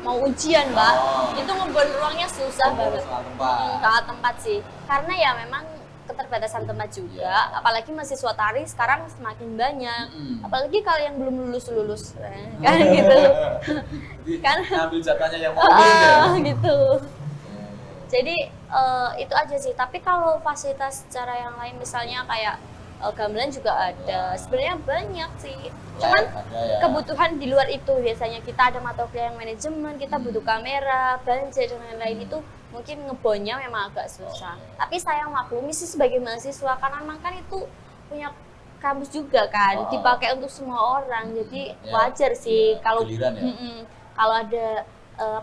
C: mau ujian, Mbak, itu ngebuat ruangnya susah banget.
A: Soal tempat.
C: Soal tempat sih. Karena ya memang keterbatasan tempat juga, apalagi mahasiswa tari sekarang semakin banyak. Apalagi kalau yang belum lulus kan gitu.
A: Kan ngambil jatahnya yang mau ya.
C: Gitu. Jadi itu aja sih. Tapi kalau fasilitas secara yang lain misalnya kayak gamelan juga ada. Sebenarnya banyak sih. Cuman kebutuhan di luar itu biasanya kita ada mata kuliah yang manajemen, kita butuh kamera, budget dan lain-lain itu mungkin ngebonnya memang agak susah. Tapi saya maklumi sih sebagai mahasiswa karena memang kan itu punya kampus juga kan, dipakai untuk semua orang. Jadi wajar sih kalau kalau ada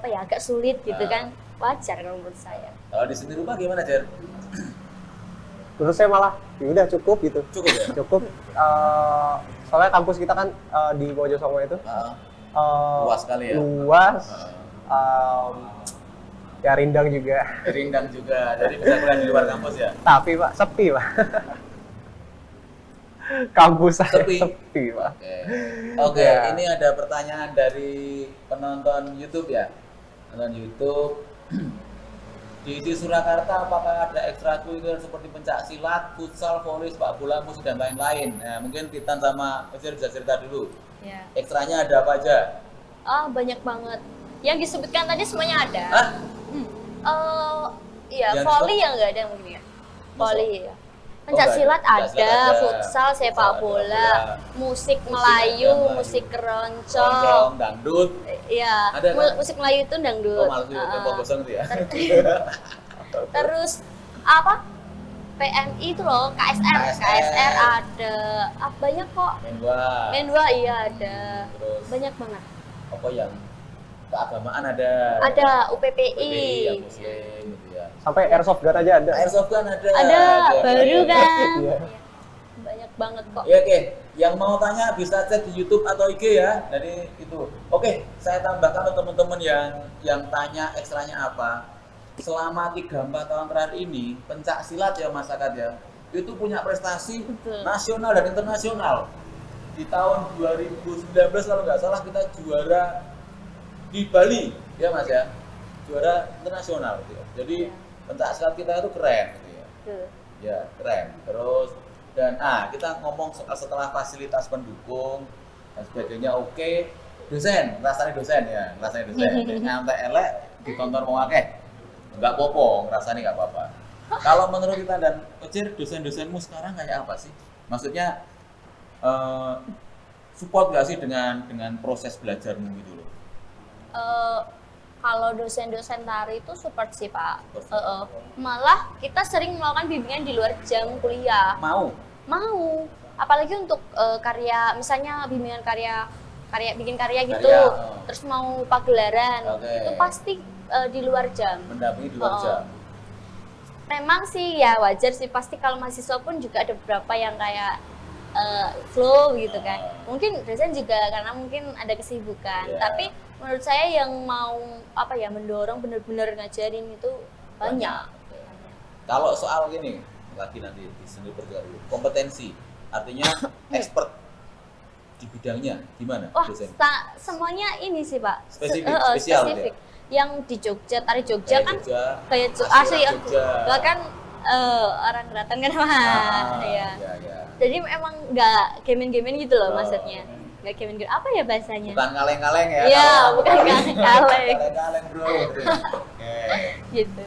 C: agak sulit gitu kan. Wajar kalau menurut saya.
A: Kalau di sini rumah gimana, Jar?
B: Menurut saya malah ya udah cukup gitu.
A: Cukup ya?
B: Cukup. Soalnya kampus kita kan di Mojosongo itu
A: luas sekali ya.
B: Luas. Ya rindang juga.
A: Rindang juga. Jadi bisa kuliah di luar kampus ya?
B: Tapi Pak, sepi Pak. Kampus saya
A: sepi,
B: Pak.
A: Oke. Ini ada pertanyaan dari penonton YouTube ya. Penonton YouTube. Di Surakarta apakah ada ekstrakurikuler seperti pencak silat, futsal, voli, sepak bola, musik dan lain-lain? Nah, mungkin Titan sama Ocer bisa cerita dulu.
C: Ya.
A: Ekstranya ada apa aja?
C: Banyak banget. Yang disebutkan tadi semuanya ada. Iya, voli yang nggak ada mungkin ya. Voli ya. Pencak silat ada, futsal, sepak bola, musik Melayu, musik keroncong,
A: dangdut.
C: Iya, musik Melayu itu dangdut.
A: Gosong itu ya.
C: Terus apa? PMI itu loh, KSR ada. Banyak kok. Menwa iya ada.
A: Terus,
C: banyak banget.
A: Apa yang keagamaan ada?
C: Ada UPPI.
A: Yang muslim gitu ya.
B: Sampai airsoft gun aja ada.
A: Airsoft gun ada.
C: Ada, baru kan. Banyak banget kok.
A: Ya, oke. Yang mau tanya bisa cek di YouTube atau IG ya. Jadi itu. Oke, saya tambahkan untuk teman-teman yang tanya ekstranya apa. Selama 3-4 tahun terakhir ini, pencak silat ya masyarakat ya, itu punya prestasi nasional dan internasional. Di tahun 2019 kalau nggak salah kita juara di Bali, ya Mas ya, juara internasional gitu. Jadi pencak silat kita itu keren gitu ya. Ya, keren. Terus dan kita ngomong setelah fasilitas pendukung dan sebagainya oke. Dosen, rasanya dosen ya, rasanya dosen. Nyantai elek ditonton mau akeh. Enggak popo, rasanya enggak apa-apa. Kalau menurut kita dan Ocer, dosen-dosenmu sekarang kayak apa sih? Maksudnya support nggak sih dengan proses belajarmu gitu loh?
C: Kalau dosen-dosen tari itu support sih Pak. Malah kita sering melakukan bimbingan di luar jam kuliah.
A: Mau.
C: Apalagi untuk karya, misalnya bimbingan bikin karya gitu, terus mau pagelaran, itu pasti di luar jam.
A: Mendampingi di luar jam.
C: Memang sih ya wajar sih, pasti kalau mahasiswa pun juga ada beberapa yang kayak flow gitu kan. Mungkin dosen juga karena mungkin ada kesibukan. Tapi menurut saya yang mau mendorong benar-benar ngajarin itu banyak.
A: Kalau soal gini, lagi nanti di sini dulu. Kompetensi, artinya expert di bidangnya gimana dosen?
C: Semuanya ini sih Pak.
A: Spesial.
C: Yang di Jogja, tari Jogja kan kayak asli bahkan orang Keraton kan ya. Jadi emang nggak gemen-gemen gitu loh maksudnya. Nggak gemen-gemen, apa ya bahasanya?
A: Bukan kaleng-kaleng ya?
C: Iya, bukan kaleng-kaleng.
A: Kaleng-kaleng bro.
C: Gitu.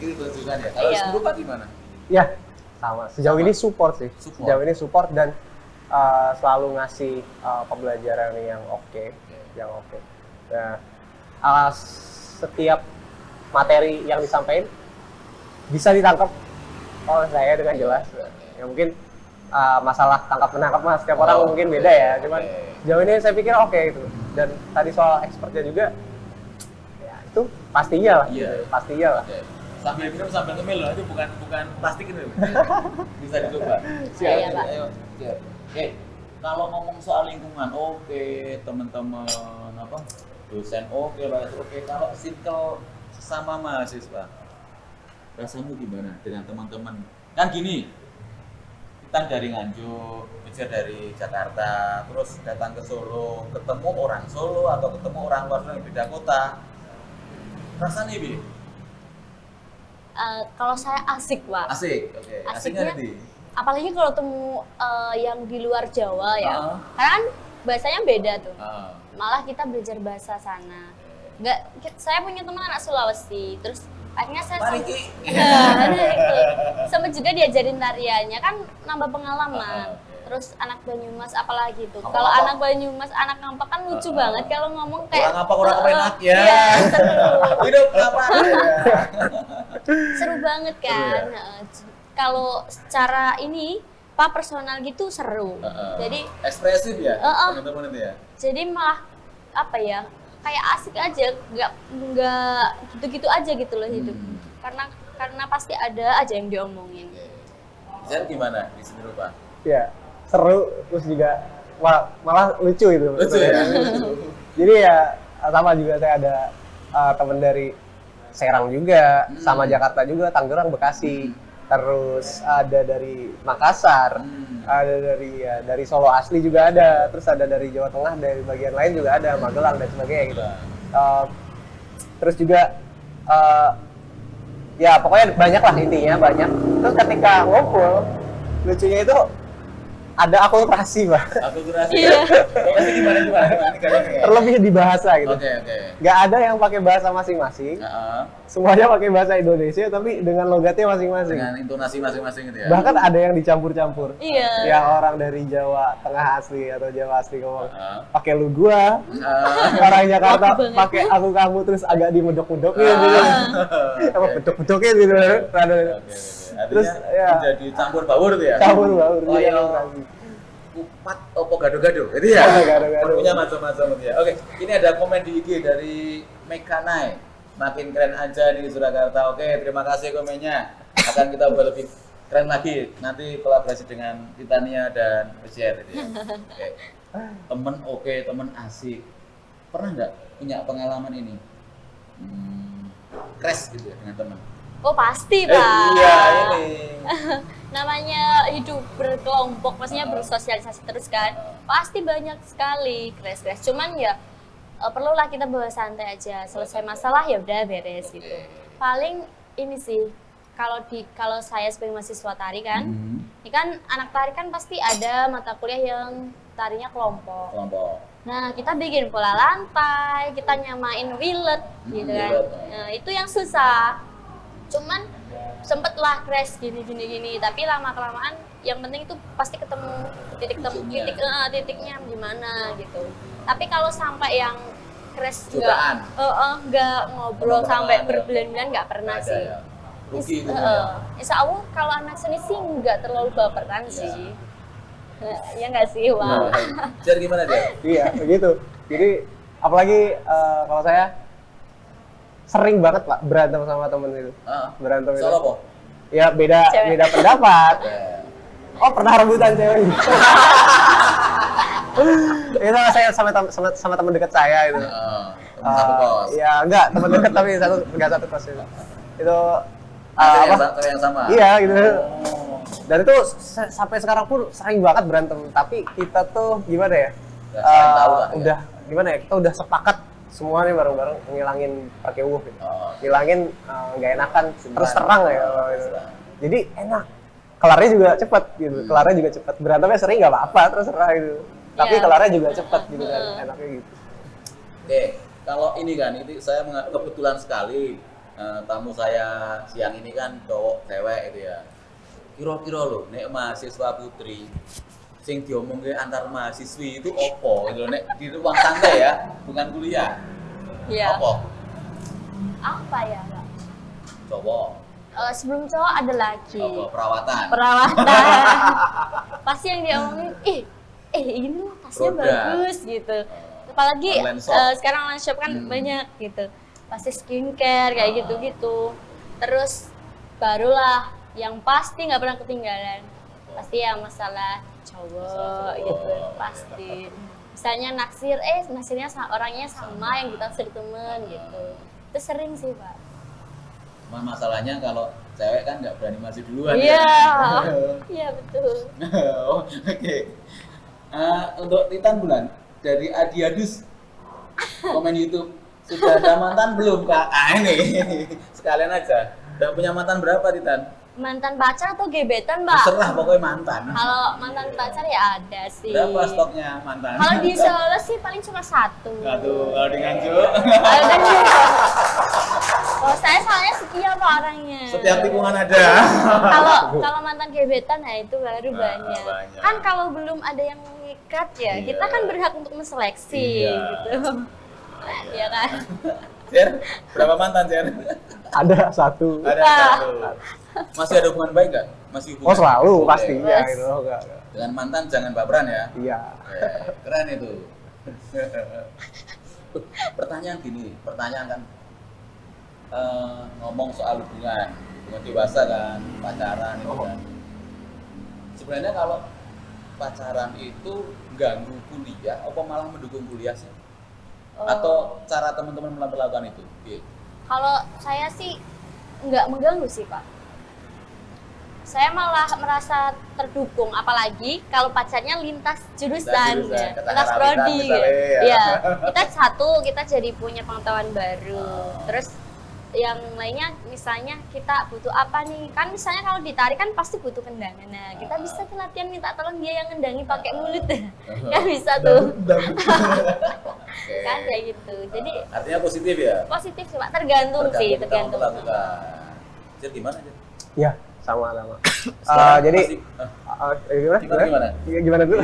A: Itu tunjukkan ya. Kalau guru Pak gimana?
B: Ya, sama. Sejauh ini support sih. Sejauh ini support dan selalu ngasih pembelajaran yang oke. Nah, setiap materi yang disampaikan bisa ditangkap oleh saya dengan jelas. Ya mungkin masalah tangkap menangkap mas setiap orang mungkin beda ya. Cuman sejauh ini saya pikir oke itu. Dan tadi soal expertnya juga, ya itu pastinya lah.
A: Iya.
B: Pastinya lah.
A: Oke. Sambil minum sambil ngemil loh, itu bukan plastik ini loh. Bisa dicoba.
C: Iya, Pak.
A: Ayo, siap. Oke. Kalau ngomong soal lingkungan, oke, teman-teman apa? Dosen oke, oke. Kalau circle sesama mahasiswa, rasamu gimana dengan teman-teman? Kan gini, kita dari Nganjuk, Belajar dari Jakarta, terus datang ke Solo, ketemu orang Solo atau ketemu orang luar yang beda kota. Rasanya bi?
C: Kalau saya asik, Pak.
A: Asik, oke. Asiknya
C: Asiknya
A: nanti.
C: apalagi kalau temu yang di luar Jawa ya.
A: Ah.
C: Karena kan bahasanya beda tuh.
A: Ah.
C: Malah kita belajar bahasa sana. Saya punya teman anak Sulawesi, terus akhirnya saya
A: Pariki.
C: sama juga diajarin tariannya kan nambah pengalaman. Terus anak Banyumas apalagi tuh. Kalau anak Banyumas, anak Ngampak kan lucu banget kalau ngomong kayak
A: Orang apa orang enak ya.
C: Iya, seru.
A: Hidup apa?
C: Seru banget kan. Kalau secara ini Pak personal gitu seru. Jadi
A: ekspresif ya teman-teman itu ya.
C: jadi malah apa ya? Kayak asik aja, nggak gitu-gitu aja gitu loh hidup. Karena pasti ada aja yang diomongin.
A: Zer gimana di sini Pak?
B: Ya, seru terus juga malah lucu itu.
A: Lucu ya.
B: Jadi ya sama juga saya ada teman dari Serang juga, sama Jakarta juga, Tangerang, Bekasi. Terus ada dari Makassar, ada dari Solo asli juga ada, terus ada dari Jawa Tengah, dari bagian lain juga ada, Magelang dan sebagainya gitu. Terus juga ya pokoknya banyak lah intinya banyak. Terus ketika ngumpul, lucunya itu ada akulturasi, Pak.
A: Akulturasi.
C: Iya.
A: Akulturasi gimana
B: Terlebih di bahasa gitu.
A: Oke.
B: Nggak ada yang pakai bahasa masing-masing. Semuanya pakai bahasa Indonesia tapi dengan logatnya masing-masing.
A: Dengan intonasi masing-masing gitu ya.
B: Bahkan ada yang dicampur-campur.
C: Iya.
B: Yang orang dari Jawa Tengah asli atau Jawa asli ngomong pakai lu gua. Orang Jakarta
C: Aku banget.
B: pakai aku kamu terus agak dimedok-medokin gitu. Apa bedok-bedokin gitu.
A: Oke.
B: Terus ya
A: jadi campur baur tuh ya.
B: campur baur.
A: Oh iya. Kupat opo gado-gado. Itu ya.
B: Gado-gado.
A: Menunya macam-macam gitu ya. Oke, ini ada komen di IG dari Mekanai. Makin keren aja di Surakarta. Oke, terima kasih komennya. Akan kita buat lebih keren lagi. Nanti kolaborasi dengan Titania dan Besier gitu ya. Oke. Temen oke, temen asik. Pernah nggak punya pengalaman ini? Crash gitu ya dengan teman.
C: Oh pasti Pak.
A: Iya ini.
C: Namanya hidup berkelompok, maksudnya bersosialisasi terus kan. Pasti banyak sekali crash. Cuman ya perlulah kita bawa santai aja. Selesai masalah ya udah beres gitu. Paling ini sih kalau saya sebagai mahasiswa tari kan, ini kan anak tari kan pasti ada mata kuliah yang tarinya kelompok. Nah, kita bikin pola lantai, kita nyamain willet gitu kan. Nah, itu yang susah. Cuman sempet lah crash gini, tapi lama-kelamaan yang penting itu pasti ketemu titiknya gimana gitu. Tapi kalau sampai yang crash nggak ngobrol sampai berbulan-bulan nggak pernah sih.
A: Ya. Rugi gitu
C: Insya Allah kalau anak seni sih nggak terlalu baperan sih. Ya nggak sih, Wah.
A: Jar gimana dia?
B: Iya, begitu. Jadi apalagi kalau saya sering banget Pak berantem sama temen itu. Berantem
A: soal apa?
B: Ya beda pendapat. Oh pernah rebutan cewek. Itu saya sama teman dekat saya itu.
A: Teman satu kos.
B: Ya enggak teman dekat tapi enggak satu kos itu. Itu
A: cewek yang sama.
B: Iya gitu. Dan itu sampai sekarang pun sering banget berantem. Tapi kita tuh gimana ya? Udah gimana ya? Kita udah sepakat semua nih bareng-bareng ngilangin pakai gitu. Ngilangin nggak enakan terus terang ya. Jadi enak. Kelarnya juga cepat gitu. Kelarnya juga cepat. Berantemnya sering nggak apa-apa terus terang gitu. Tapi kelarnya juga cepat gitu kan. Enaknya gitu.
A: Oke, kalau ini kan ini saya kebetulan sekali tamu saya siang ini kan cowok cewek itu ya. Kira-kira loh, nek mahasiswa putri sing diomongke antar mahasiswi itu opo gitu nek di ruang santai ya, bukan kuliah.
C: Iya.
A: Apa
C: ya, Pak?
A: Cowok.
C: Sebelum cowok ada lagi.
A: Perawatan.
C: Pasti yang diomongin, ini loh tasnya
A: Produk.
C: bagus gitu. Apalagi sekarang online shop kan banyak gitu. pasti skincare kayak gitu-gitu. Terus barulah yang pasti nggak pernah ketinggalan, pasti ya masalah cowok gitu, pasti. Misalnya naksirnya orangnya sama yang kita naksir temen gitu. Itu sering sih Pak.
A: Cuma masalahnya kalau cewek kan nggak berani masih duluan
C: Iya,
A: ya.
C: iya betul.
A: Oh, oke. Untuk Titan Bulan dari Adiadus komen YouTube, sudah ada mantan belum Kak? Ini sekalian aja. Udah punya mantan berapa Titan?
C: Mantan pacar atau gebetan Mbak?
A: Terserah pokoknya mantan.
C: Kalau mantan pacar ya ada sih.
A: Berapa stoknya mantan?
C: Kalau di Solo sih paling cuma satu.
A: Kalau di Nganjuk
C: Kalau dan juga. Oh, saya soalnya setia Pak orangnya.
A: setiap tikungan ada.
C: Kalau mantan gebetan nah itu baru banyak.
A: banyak.
C: Kan kalau belum ada yang mengikat ya,
A: Iya.
C: kita kan berhak untuk menseleksi
A: Iya.
C: gitu. Iya kan?
A: Cer, berapa mantan Cer?
D: Ada satu.
A: Ada satu. Masih ada hubungan baik nggak? Masih hubungan?
D: Oh selalu
A: Oke.
D: pasti ya
C: Yes.
D: gitu. Enggak.
A: Dengan mantan jangan baperan ya.
D: Iya.
A: Keren itu. Pertanyaan kan ngomong soal hubungan dewasa kan, pacaran itu kan. Sebenarnya kalau pacaran itu ganggu kuliah, apa malah mendukung kuliah sih? Atau cara teman-teman melakukan itu? Iya.
C: Kalau saya sih nggak mengganggu sih Pak. Saya malah merasa terdukung, apalagi kalau pacarnya lintas jurusan,
A: jurusan,
C: ya.
A: kata
C: Lintas
A: harapan
C: prodi.
A: misalnya, ya.
C: Ya, kita jadi punya pengetahuan baru. Terus yang lainnya, misalnya kita butuh apa nih? Kan misalnya kalau ditarik kan pasti butuh kendanga. Nah, kita bisa tuh latihan minta tolong dia yang ngendangi pakai mulut. Kan bisa tuh.
A: Oke.
C: Kan kayak gitu. Jadi
A: Artinya positif ya?
C: positif sih Pak, tergantung sih,
A: kita
C: tergantung.
A: mau melakukan. Cer gimana Cer?
D: Ya, sama.
A: Sekarang
D: Jadi
A: masih-
D: gimana?
A: Gimana?
D: Gimana dulu?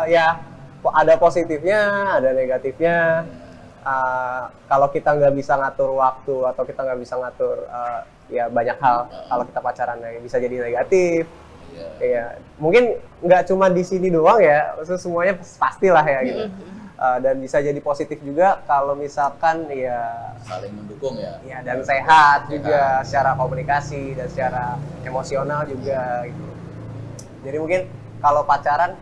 D: Ya, ada positifnya, ada negatifnya. Kalau kita nggak bisa ngatur waktu atau kita nggak bisa ngatur ya banyak hal, kalau kita pacaran ya bisa jadi negatif.
A: Iya.
D: Iya, mungkin nggak cuma di sini doang ya, maksudnya semuanya pastilah ya gitu. Dan bisa jadi positif juga kalau misalkan ya
A: Saling mendukung ya.
D: ya dan sehat juga secara komunikasi dan secara emosional juga gitu. Jadi mungkin kalau pacaran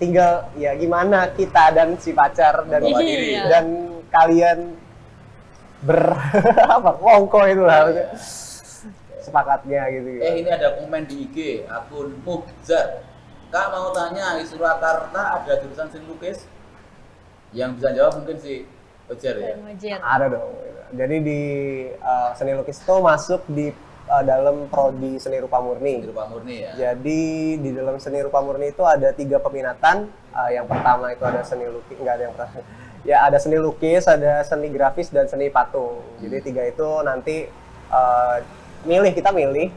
D: tinggal ya gimana kita dan si pacar dan
A: Membawa diri.
C: Iya.
D: dan kalian wongko itulah maksudnya. Sepakatnya gitu.
A: Ini ada komen di IG akun Muhjar. Kak mau tanya, di Surakarta ada jurusan seni lukis? Yang bisa jawab mungkin si Ujar ya.
C: Mujir.
D: Ada dong. Jadi di seni lukis itu masuk di dalam prodi seni rupa murni.
A: Seni rupa murni ya.
D: Jadi di dalam seni rupa murni itu ada 3 peminatan. Yang pertama itu ada seni lukis, enggak ada yang pertama. Ya ada seni lukis, ada seni grafis dan seni patung. Jadi 3 itu nanti kita milih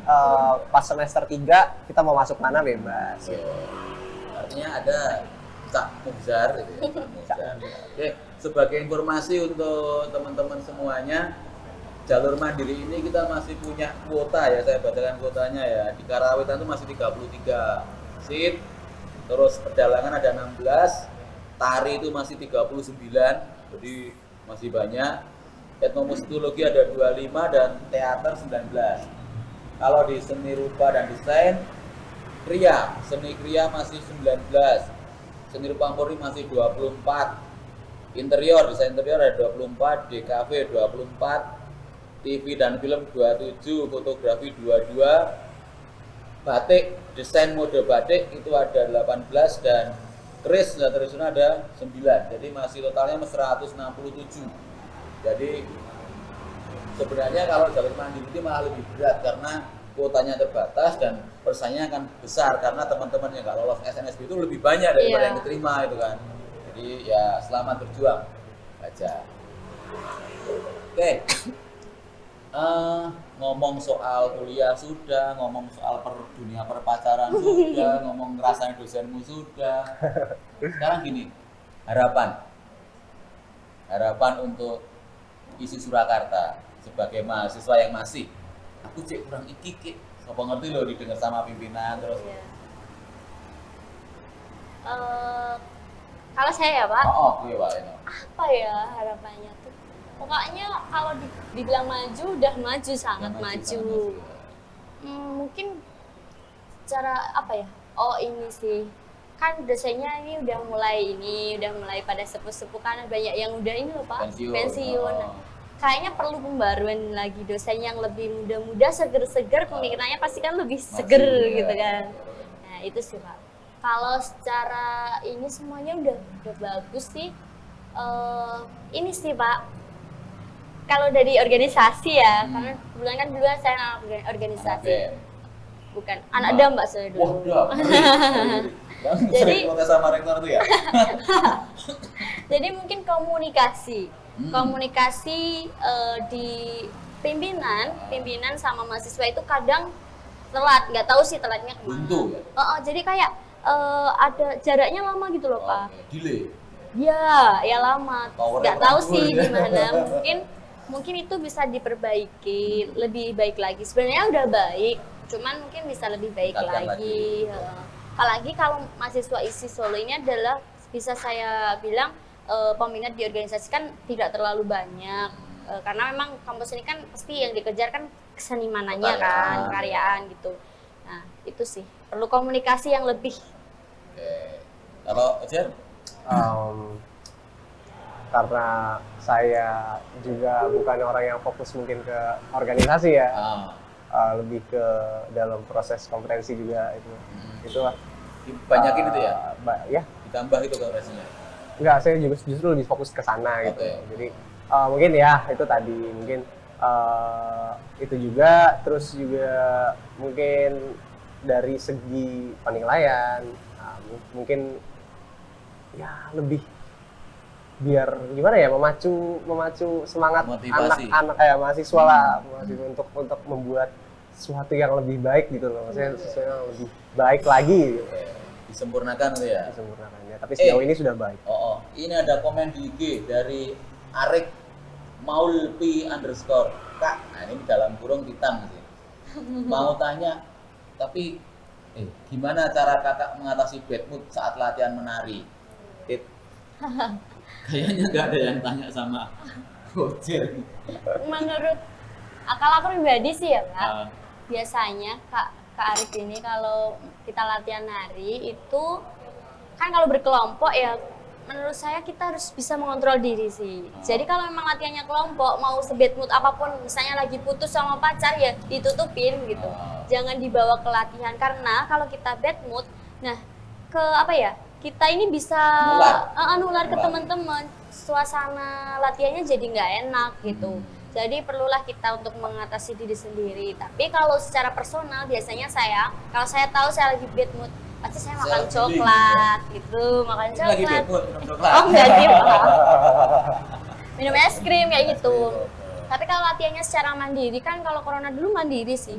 D: pas semester 3 kita mau masuk mana bebas.
A: Oke. Artinya ada Cak Muhjar gitu ya. Cak Muhjar. Oke, sebagai informasi untuk teman-teman semuanya, jalur mandiri ini kita masih punya kuota ya, saya bacakan kuotanya ya. Di Karawitan itu masih 33 seat, terus pedalangan ada 16, tari itu masih 39, jadi masih banyak. Etnomusikologi ada 25 dan teater 19. Kalau di seni rupa dan desain, seni kriya masih 19, seni rupa murni masih 24, desain interior ada 24, DKV 24, TV dan film 27, fotografi 22, batik, desain mode batik itu ada 18 dan keris dan tradisional ada 9. Jadi masih totalnya 167. Jadi sebenarnya kalau jalur mandiri ini malah lebih berat karena kuotanya terbatas dan persaingannya akan besar karena teman-teman yang nggak lolos SNSB itu lebih banyak daripada
C: Iya.
A: yang diterima itu kan. Jadi ya selamat berjuang aja. Oke. Ngomong soal kuliah sudah, ngomong soal dunia perpacaran sudah, ngomong ngerasain dosenmu sudah. Sekarang gini, harapan untuk isi Surakarta sebagai mahasiswa yang masih aku cek kurang iki apa ngerti loh didengar sama pimpinan terus
C: Iya. Kalau saya ya Pak,
A: Iya Pak. Ini.
C: apa ya harapannya tuh? Pokoknya kalau dibilang maju, udah maju, sangat maju. Mungkin cara apa ya? Oh ini sih, kan dosennya ini udah mulai pada sepuh-sepuh kan banyak yang udah ini loh Pak, pensiun. Kayaknya perlu pembaruan lagi dosen yang lebih muda-muda, seger-seger, pemikirannya pasti kan lebih seger gitu kan. Nah itu sih Pak. Kalau secara ini semuanya udah bagus sih. Ini sih Pak, kalau dari organisasi ya, karena kebetulan kan dulu saya anak organisasi, bukan anak Mbak saya dulu. Jadi
A: sama rektor tuh ya.
C: Jadi mungkin komunikasi di pimpinan sama mahasiswa itu kadang telat, nggak tahu sih telatnya kemana.
A: Buntu ya?
C: Jadi kayak ada jaraknya lama gitu loh Pak.
A: Delay.
C: Ya lama. Nggak tahu sih gimana. Mungkin itu bisa diperbaiki lebih baik lagi. Sebenarnya udah baik, cuman mungkin bisa lebih baik lagi. Apalagi kalau mahasiswa ISI Solo ini adalah bisa saya bilang peminat di organisasi kan tidak terlalu banyak. Karena memang kampus ini kan pasti yang dikejar kan kesenimanannya kan, karyaan gitu. Nah itu sih perlu komunikasi yang lebih.
A: Kalau Jer?
D: Karena saya juga bukan orang yang fokus mungkin ke organisasi ya, lebih ke dalam proses kompetensi juga itu lah.
A: Dibanyakin itu ya?
D: Ya.
A: Ditambah itu kompetensinya?
D: Enggak, saya juga justru lebih fokus ke sana gitu. Jadi mungkin ya itu tadi mungkin itu juga, terus juga mungkin dari segi penilaian mungkin ya lebih biar gimana ya memacu semangat anak-anak mahasiswa lah, untuk membuat sesuatu yang lebih baik gitu loh, maksudnya sesuatu yang lebih baik lagi gitu.
A: Disempurnakan tuh ya?
D: Disempurnakan ya, tapi sejauh ini sudah baik.
A: Ini ada komen di IG dari Arik Maulpi _ Kak, nah ini dalam kurung hitam sih. Mau tanya, tapi gimana cara kakak mengatasi bad mood saat latihan menari? Kayaknya nggak ada yang tanya sama Roger.
C: Menurut kalau aku pribadi sih ya Kak, biasanya Kak Arif ini kalau kita latihan nari itu kan kalau berkelompok ya, menurut saya kita harus bisa mengontrol diri sih. Jadi kalau memang latihannya kelompok, mau sebad mood apapun, misalnya lagi putus sama pacar ya ditutupin gitu. Jangan dibawa ke latihan, karena kalau kita bad mood, nah kita ini bisa nular ke teman-teman, suasana latihannya jadi nggak enak gitu. Jadi perlulah kita untuk mengatasi diri sendiri. Tapi kalau secara personal biasanya kalau saya tahu saya lagi bad mood, pasti saya makan coklat gitu, makan coklat.
A: Lagi bad mood minum coklat.
C: Enggak gitu. Minum es krim kayak gitu. Tapi kalau latihannya secara mandiri kan, kalau corona dulu mandiri sih.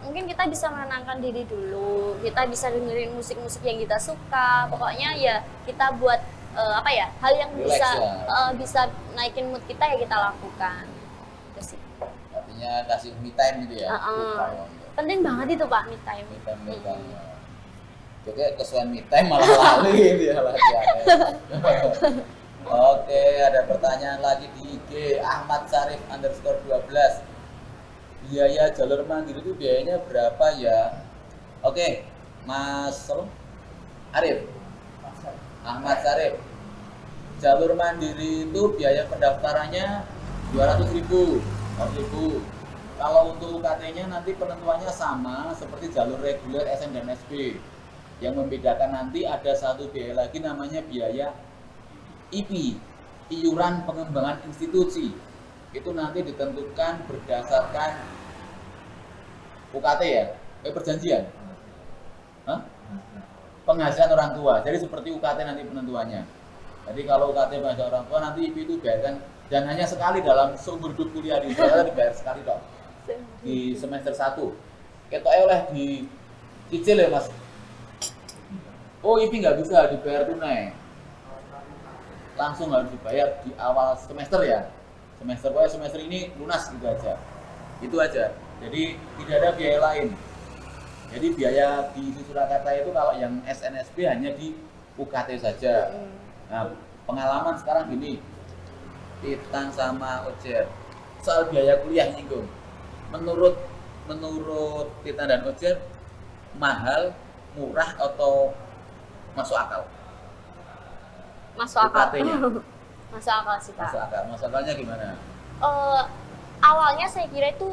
C: Mungkin kita bisa menenangkan diri dulu, kita bisa dengerin musik-musik yang kita suka. Pokoknya ya kita buat hal yang bisa naikin mood kita ya kita lakukan. Itu sih.
A: Artinya kasih me time gitu ya.
C: Penting banget itu Pak, me time.
A: Oke, kesukaan me time malah lali dia latihan. Oke, ada pertanyaan lagi di IG Ahmad Sarif _ 12. Biaya jalur mandiri itu biayanya berapa ya? Oke, Mas Arif, Ahmad Sarif. Jalur mandiri itu biaya pendaftarannya 200.000. Kalau untuk UKT-nya nanti penentuannya sama seperti jalur reguler SM dan SB. Yang membedakan nanti ada satu biaya lagi namanya biaya IP, iuran pengembangan institusi. Itu nanti ditentukan berdasarkan UKT ya, perjanjian. Penghasilan orang tua. Jadi seperti UKT nanti penentuannya. Jadi kalau UKT penghasilan orang tua, nanti IP itu dibayarkan, dan hanya sekali dalam seumur hidup kuliah di Jakarta dibayar sekali dong. Di semester 1. Ketoknya oleh dicicil ya Mas. Oh IP nggak bisa dibayar tunai. Langsung harus dibayar di awal semester ya. Semester ini lunas gitu aja. Itu aja. Jadi tidak ada biaya lain. Jadi biaya di Surakarta itu kalau yang SNSB hanya di UKT saja. Nah, pengalaman sekarang gini, Titan sama Ojer, soal biaya kuliah nyinggung. Menurut Titan dan Ojer, mahal, murah atau masuk akal?
C: Masuk akal.
A: UKT-nya.
C: Masuk akal sih
A: Masuk
C: Kak.
A: akal. Masuk akalnya gimana?
C: Awalnya saya kira itu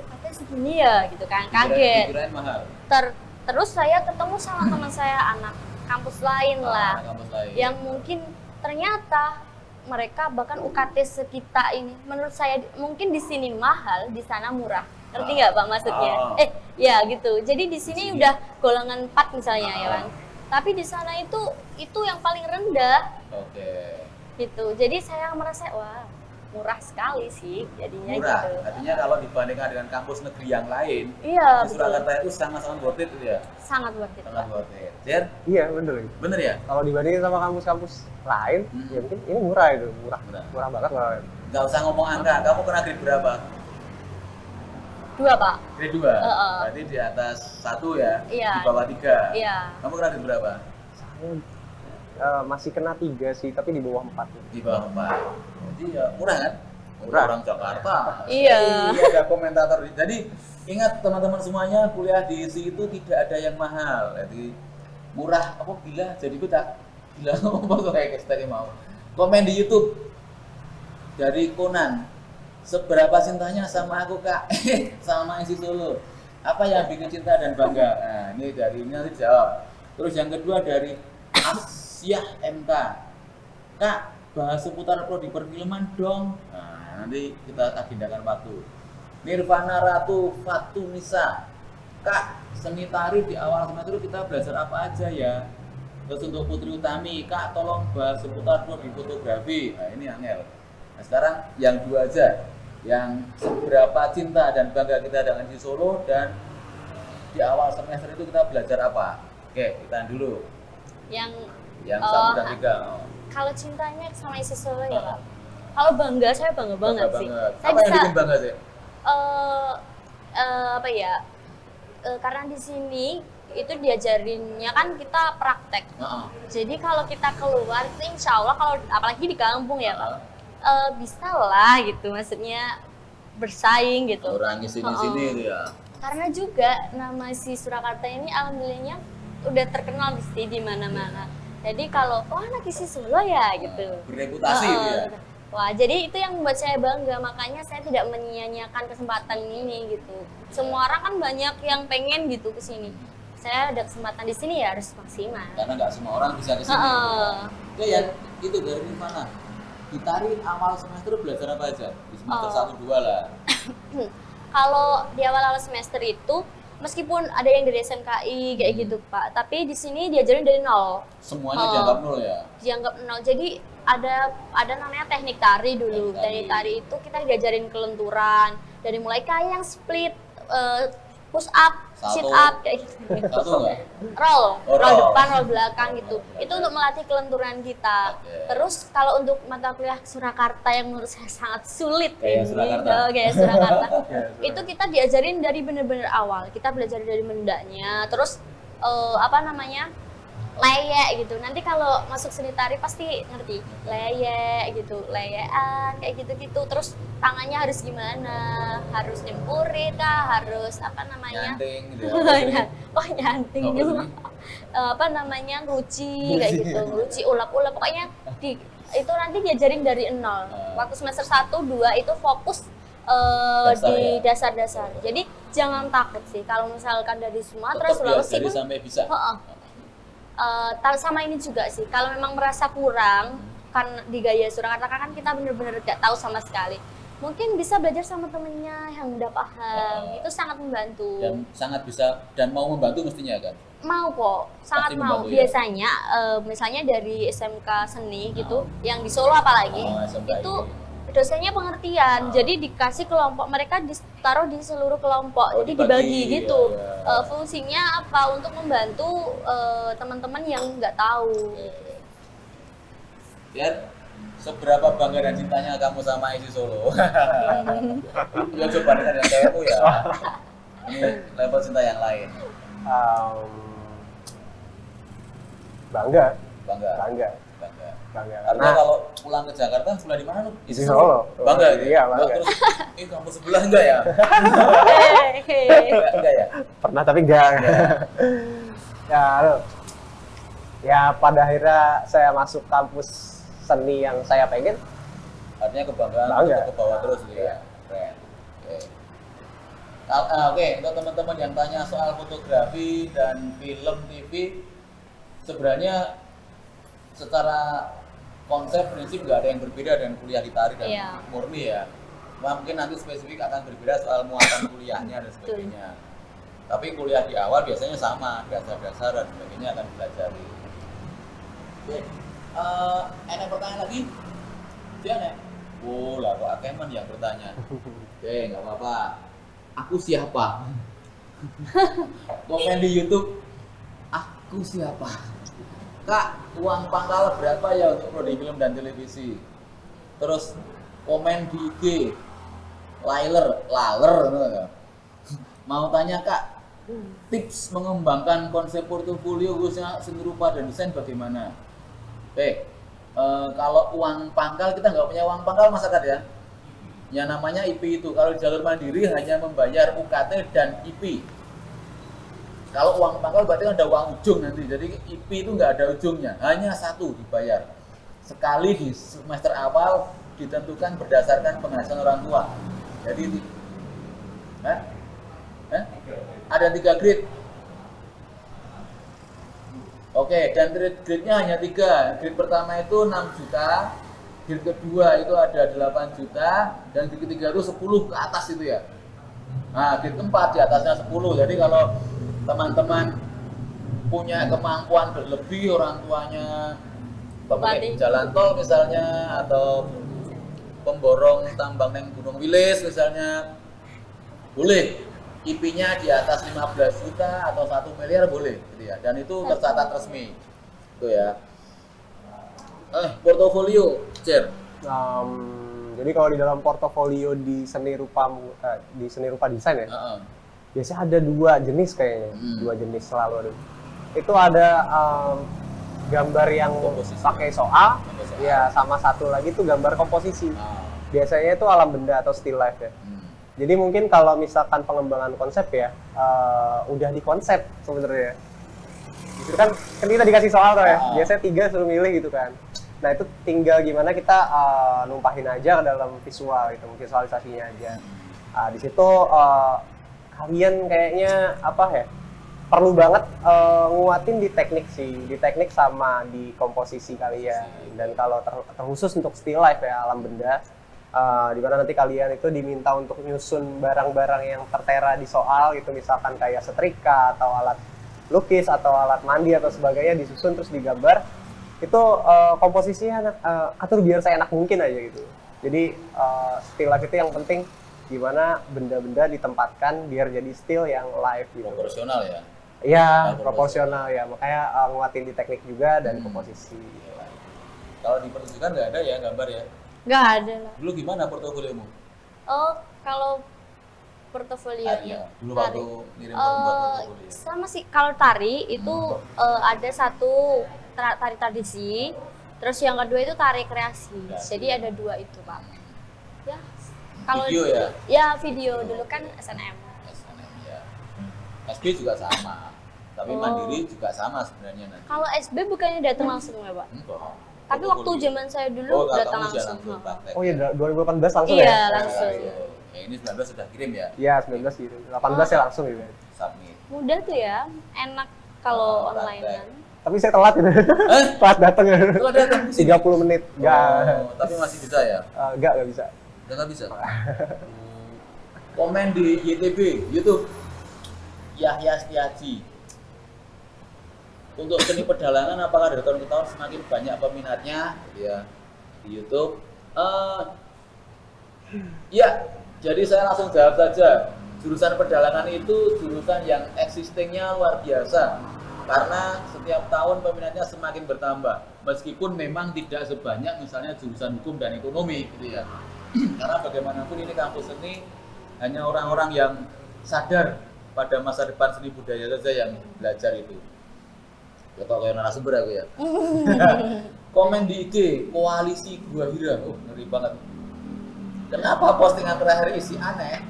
C: katanya segini ya gitu kan, kaget.
A: Kirain mahal.
C: Terus saya ketemu sama teman saya anak kampus lain lah,
A: Kampus lain.
C: yang mungkin ternyata mereka bahkan UKT sekitar ini, menurut saya mungkin di sini mahal, di sana murah. Ngerti nggak Pak maksudnya? Ya gitu. Jadi di sini udah golongan 4 misalnya ya kan. Tapi di sana itu yang paling rendah.
A: Oke.
C: Gitu. Jadi saya merasa wah murah sekali sih jadinya
A: Murah.
C: gitu.
A: Artinya kalau dibandingkan dengan kampus negeri yang lain,
C: Iya,
A: di Surakarta itu sangat-sangat worth it ya.
C: Sangat worth it.
A: Sangat
C: Pak.
A: worth it. Jer,
D: Iya bener.
A: bener ya?
D: Kalau dibandingin sama kampus-kampus lain,
A: Hmm.
D: ya mungkin ini murah itu,
A: Murah.
D: murah banget malah.
A: Nggak usah ngomong angka. Kamu kena grade berapa?
C: 2 Pak.
A: Grade 2.
C: Heeh.
A: Berarti di atas 1 ya.
C: Iya.
A: Di bawah 3.
C: Iya.
A: Kamu kena grade berapa?
D: Saya masih kena 3 sih, tapi di bawah 4.
A: Di bawah 4. Jadi ya murah kan?
D: Murah.
A: Orang Jakarta.
C: Iya.
A: Ada komentator. Jadi ingat teman-teman semuanya, kuliah di ISI itu tidak ada yang mahal. Jadi murah. Apa gila? Jadi gue tak gila ngomong tuh kayak tadi mau. Komen di YouTube dari Conan. Seberapa cintanya sama aku Kak? Sama ISI Solo. Apa yang bikin cinta dan bangga? Nah, ini dari ini nanti jawab. Terus yang kedua dari Asyah MK. Kak, bahas seputar prodi perfilman dong. Nah, nanti kita agendakan waktu. Nirvana Ratu Fatunisa. Kak, seni tari di awal semester kita belajar apa aja ya? Terus untuk Putri Utami, Kak tolong bahas seputar prodi fotografi. Nah, ini angel. Nah, sekarang yang 2 aja. Yang seberapa cinta dan bangga kita dengan di Solo, dan di awal semester itu kita belajar apa? Oke, kita dulu. Yang 1 dan 3.
C: Kalau cintanya sama isi Solo ya Pak. Kalau bangga saya bangga banget sih. Saya
A: Apa yang bikin bangga sih?
C: Apa ya? Karena di sini itu diajarinnya kan kita praktek. Jadi kalau kita keluar itu insya Allah, kalau apalagi di kampung ya Pak, bisa lah gitu, maksudnya bersaing gitu.
A: Orang sini-sini itu ya.
C: Karena juga nama si Surakarta ini alhamdulillahnya udah terkenal di mana-mana. Jadi kalau anak isi Solo ya gitu.
A: Bereputasi gitu ya.
C: Wah, jadi itu yang membuat saya bangga, makanya saya tidak menyia-nyiakan kesempatan ini gitu. Semua orang kan banyak yang pengen gitu ke sini. Saya ada kesempatan di sini ya harus maksimal.
A: Karena nggak semua orang bisa ke sini. Oke ya, itu dari mana? Di tari awal semester belajar apa aja? Di semester 1-2 lah.
C: Kalau di awal-awal semester itu meskipun ada yang dari SMKI kayak gitu Pak, tapi di sini diajarin dari nol.
A: Semuanya dianggap nol ya?
C: Dianggap nol. Jadi ada namanya teknik tari dulu. Teknik tari itu kita diajarin kelenturan dari mulai kayak yang split, push up, sit up kayak gitu.
A: Satu nggak?
C: Roll
A: roll.
C: depan, roll belakang gitu. Itu untuk melatih kelenturan kita. Terus kalau untuk mata kuliah Surakarta yang menurut saya sangat sulit
A: Kayak Surakarta.
C: kayak Surakarta. Itu kita diajarin dari bener-bener awal. Kita belajar dari mendaknya. Terus leyek gitu. Nanti kalau masuk seni tari pasti ngerti. Leyek gitu, leyekan kayak gitu-gitu. Terus tangannya harus gimana? Harus nyempuri kah? Harus
A: Nyanting gitu ya.
C: Nyanting juga. Nguci kayak gitu. Nguci ulap-ulap pokoknya itu nanti diajarin dari nol. Waktu semester 1, 2 itu fokus di dasar-dasar. Jadi jangan takut sih kalau misalkan dari Sumatera, Sulawesi
A: pun sampai bisa.
C: Sama ini juga sih, kalau memang merasa kurang kan di gaya Surakarta kan kita bener-bener gak tahu sama sekali, mungkin bisa belajar sama temennya yang udah paham. Itu sangat membantu
A: Dan sangat bisa dan mau membantu mestinya kan?
C: Mau kok, sangat
A: Pasti
C: mau.
A: membantu, ya?
C: Biasanya misalnya dari SMK seni gitu, yang di Solo apalagi,
A: SMK
C: itu
A: ini.
C: dosennya pengertian, jadi dikasih kelompok, mereka ditaruh di seluruh kelompok, jadi
A: dibagi,
C: dibagi gitu.
A: ya.
C: Fungsinya apa? Untuk membantu teman-teman yang nggak tahu.
A: Ya, seberapa bangga dan cintanya kamu sama ISI Solo? Ya coba dengan yang cewekmu ya. Ini level cinta yang lain.
D: Bangga.
A: Bangga. Bangga.
D: Bangga.
A: Karena kalau pulang ke Jakarta sekolah di mana lu?
D: Di Solo.
A: Bangga gitu.
D: Iya, bangga.
A: Terus kampus sebelah enggak ya? Enggak ya?
D: Pernah tapi enggak. Ya, ya pada akhirnya saya masuk kampus seni yang saya pengen.
A: Artinya kebanggaan
D: Bangga.
A: untuk ke bawah terus gitu ya. Keren. Oke. Oke, untuk teman-teman yang tanya soal fotografi dan film TV, sebenarnya secara konsep prinsip nggak ada yang berbeda dengan kuliah di tari dan
C: Iya.
A: murni ya. Cuma mungkin nanti spesifik akan berbeda soal muatan kuliahnya dan sebagainya. Tapi kuliah di awal biasanya sama, dasar-dasar dan sebagainya akan dipelajari. Oke, ada pertanyaan lagi? Jangan ya? Oh lah, kok Akeman yang bertanya. Oke, nggak apa-apa. Aku siapa? Komen di YouTube. Aku siapa? Kak, uang pangkal berapa ya untuk prodi film dan televisi? Terus komen di IG. Laler, mau tanya Kak, tips mengembangkan konsep portofolio khususnya seni rupa dan desain bagaimana? Oke, kalau uang pangkal kita nggak punya uang pangkal masyarakat ya. Yang namanya IP itu kalau di jalur mandiri hanya membayar UKT dan IP. Kalau uang pangkal berarti kan ada uang ujung nanti. Jadi IP itu nggak ada ujungnya, hanya satu dibayar. Sekali di semester awal ditentukan berdasarkan penghasilan orang tua. Jadi ada 3 grade. Oke, dan grade-nya hanya 3. Grade pertama itu 6 juta, grade kedua itu ada 8 juta, dan grade ketiga itu 10 ke atas itu ya. Nah, grade keempat di atasnya 10. Jadi kalau teman-teman punya kemampuan berlebih, orang tuanya pemilik jalan tol misalnya, atau pemborong tambang yang Gunung Wilis misalnya, boleh IP-nya di atas 15 juta atau 1 miliar boleh gitu ya, dan itu tercatat resmi itu ya. Portofolio, Cer.
D: Jadi kalau di dalam portofolio di seni rupa desain ya, biasanya ada 2 jenis kayaknya, 2 jenis selalu ada. Itu ada gambar yang
A: Komposisi.
D: pakai soal, ya, sama satu lagi tuh gambar komposisi. Biasanya itu alam benda atau still life ya. Jadi mungkin kalau misalkan pengembangan konsep ya, udah di konsep sebenarnya. Itu kan kita dikasih soal tuh ya, biasanya 3 suruh milih gitu kan. Nah itu tinggal gimana kita numpahin aja ke dalam visual gitu, visualisasinya aja. Di situ kalian kayaknya apa ya, perlu banget nguatin di teknik sih, di teknik sama di komposisi kalian. Dan kalau terkhusus untuk still life ya, alam benda, di mana nanti kalian itu diminta untuk nyusun barang-barang yang tertera di soal gitu, misalkan kayak setrika atau alat lukis atau alat mandi atau sebagainya, disusun terus digambar. Itu komposisinya atur biar saya enak mungkin aja gitu. Jadi still life itu yang penting gimana benda-benda ditempatkan biar jadi still yang live gitu.
A: Proporsional ya.
D: Iya, proporsional ya. Makanya nguatin di teknik juga dan komposisi.
A: Kalau di pertunjukan nggak ada ya gambar ya?
C: Nggak ada lah.
A: Dulu gimana portofoliomu?
C: Oh, kalau portofolionya
A: Dulu waktu ngirim buat portofolio.
C: sama sih, kalau tari itu ada satu tari tradisi, terus yang kedua itu tari kreasi. Jadi ada 2 itu, Pak. Ya. Kalau
A: Video ya?
C: Ya, video. Dulu kan SNM.
A: SNM ya. SB juga sama. Tapi mandiri juga sama sebenarnya nanti.
C: Kalau SB bukannya datang langsung ya, Pak?
A: Enggak.
C: Tapi waktu zaman saya dulu datang langsung.
D: Oh iya, 2018 langsung
C: Iya,
D: ya?
C: langsung.
A: Ini 19 sudah kirim ya?
D: Iya, 19 gitu. 18 ya langsung gitu.
A: Submit.
C: Mudah tuh ya, enak kalau online-an.
D: Tapi saya telat gitu. Telat datang ya.
A: Itu ada datang di sini?
D: 30 menit. Enggak.
A: Tapi masih bisa ya?
D: Enggak bisa.
A: Udah nggak bisa? Komen di YTB, YouTube. Yahya Setiaji. Untuk seni pedalangan apakah dari tahun ke tahun semakin banyak peminatnya ya di YouTube? Ya, jadi saya langsung jawab saja. Jurusan pedalangan itu jurusan yang existingnya luar biasa karena setiap tahun peminatnya semakin bertambah. Meskipun memang tidak sebanyak misalnya jurusan hukum dan ekonomi gitu ya. Karena bagaimanapun ini kampus seni hanya orang-orang yang sadar pada masa depan seni budaya saja yang belajar itu. Ya kalau kayak narasumber aku ya. Komen di IG koalisi Gua Hira. Oh, ngeri banget. Kenapa postingan terakhir isi aneh?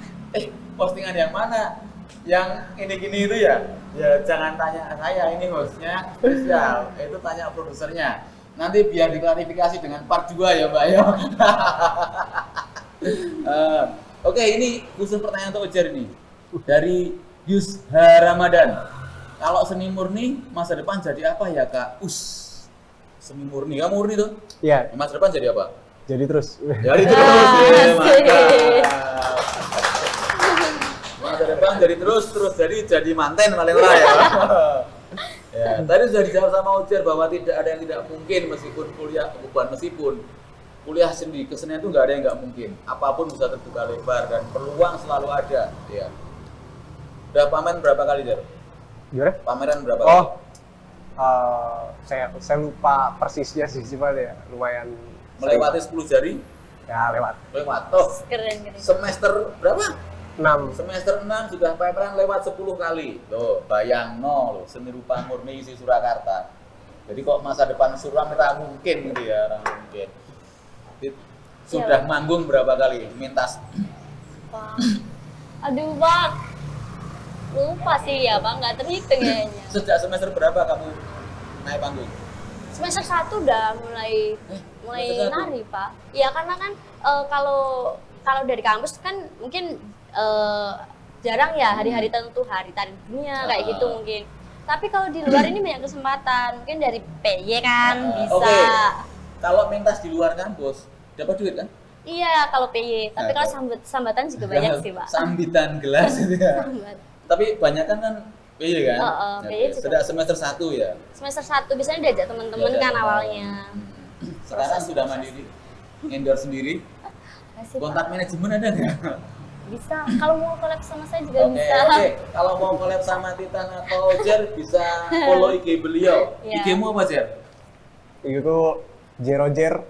A: Postingan yang mana? Yang ini gini itu ya? Ya jangan tanya saya, ini hostnya spesial. Itu tanya produsernya. Nanti biar diklarifikasi dengan part 2 ya Mbak ya. Oke, ini khusus pertanyaan untuk Ujar ini. Dari Yusha Ramadan. Kalau seni murni, masa depan jadi apa ya Kak? Seni murni, kamu murni tuh?
D: Iya,
A: Masa depan jadi apa?
D: jadi terus.
A: Jadi terus, ya, mantap. Masa depan jadi terus jadi manten paling ora ya. Ya, tadi sudah dijawab sama Ujar bahwa tidak ada yang tidak mungkin meskipun kuliah seni kesenian itu nggak ada yang nggak mungkin. Apapun bisa terbuka lebar dan peluang selalu ada. Ya. Udah pamer berapa kali Jar?
D: Gimana?
A: Pameran berapa
D: Oh,
A: kali?
D: saya lupa persisnya sih, cuma ya lumayan
A: Melewati 10 jari?
D: ya lewat
A: Lewat. Oh,
C: Keren.
A: semester berapa?
D: 6.
A: Semester 6 sudah pameran lewat 10 kali. Loh, bayang loh, seni rupa murni isi Surakarta. Jadi kok masa depan suram ora mungkin gitu ya, ora mungkin. Sudah manggung berapa kali? Mintas.
C: Pak. Aduh, Pak. Lupa sih ya, Pak. Nggak terhitung kayaknya.
A: Sejak semester berapa kamu naik panggung?
C: Semester 1 udah mulai
A: semester 1?
C: nari, Pak. Ya karena kan kalau dari kampus kan mungkin jarang ya hari-hari tertentu, hari tari dunia kayak gitu mungkin. Tapi kalau di luar ini banyak kesempatan, mungkin dari PY kan bisa.
A: Oke. Kalau mintas di luar kampus dapat duit kan?
C: Iya, kalau PY. Tapi kalau sambatan juga banyak sih, Pak.
A: Sambitan gelas itu ya.
C: Sambat.
A: Tapi banyak kan PY kan?
C: PY
A: Oke,
C: juga.
A: Sudah semester 1 ya.
C: Semester 1 biasanya diajak teman-teman
A: Diajak
C: kan
A: teman.
C: awalnya.
A: Sekarang sudah mandiri, endorse sendiri.
C: Kasih, Pak.
A: Kontak manajemen ada nggak?
C: Bisa. Kalau mau collab sama saya juga
A: Oke,
C: bisa.
A: oke. Kalau mau collab sama Titan atau Jer bisa follow IG beliau.
C: Iya.
A: IG-mu apa Jer?
D: Itu Jerojer.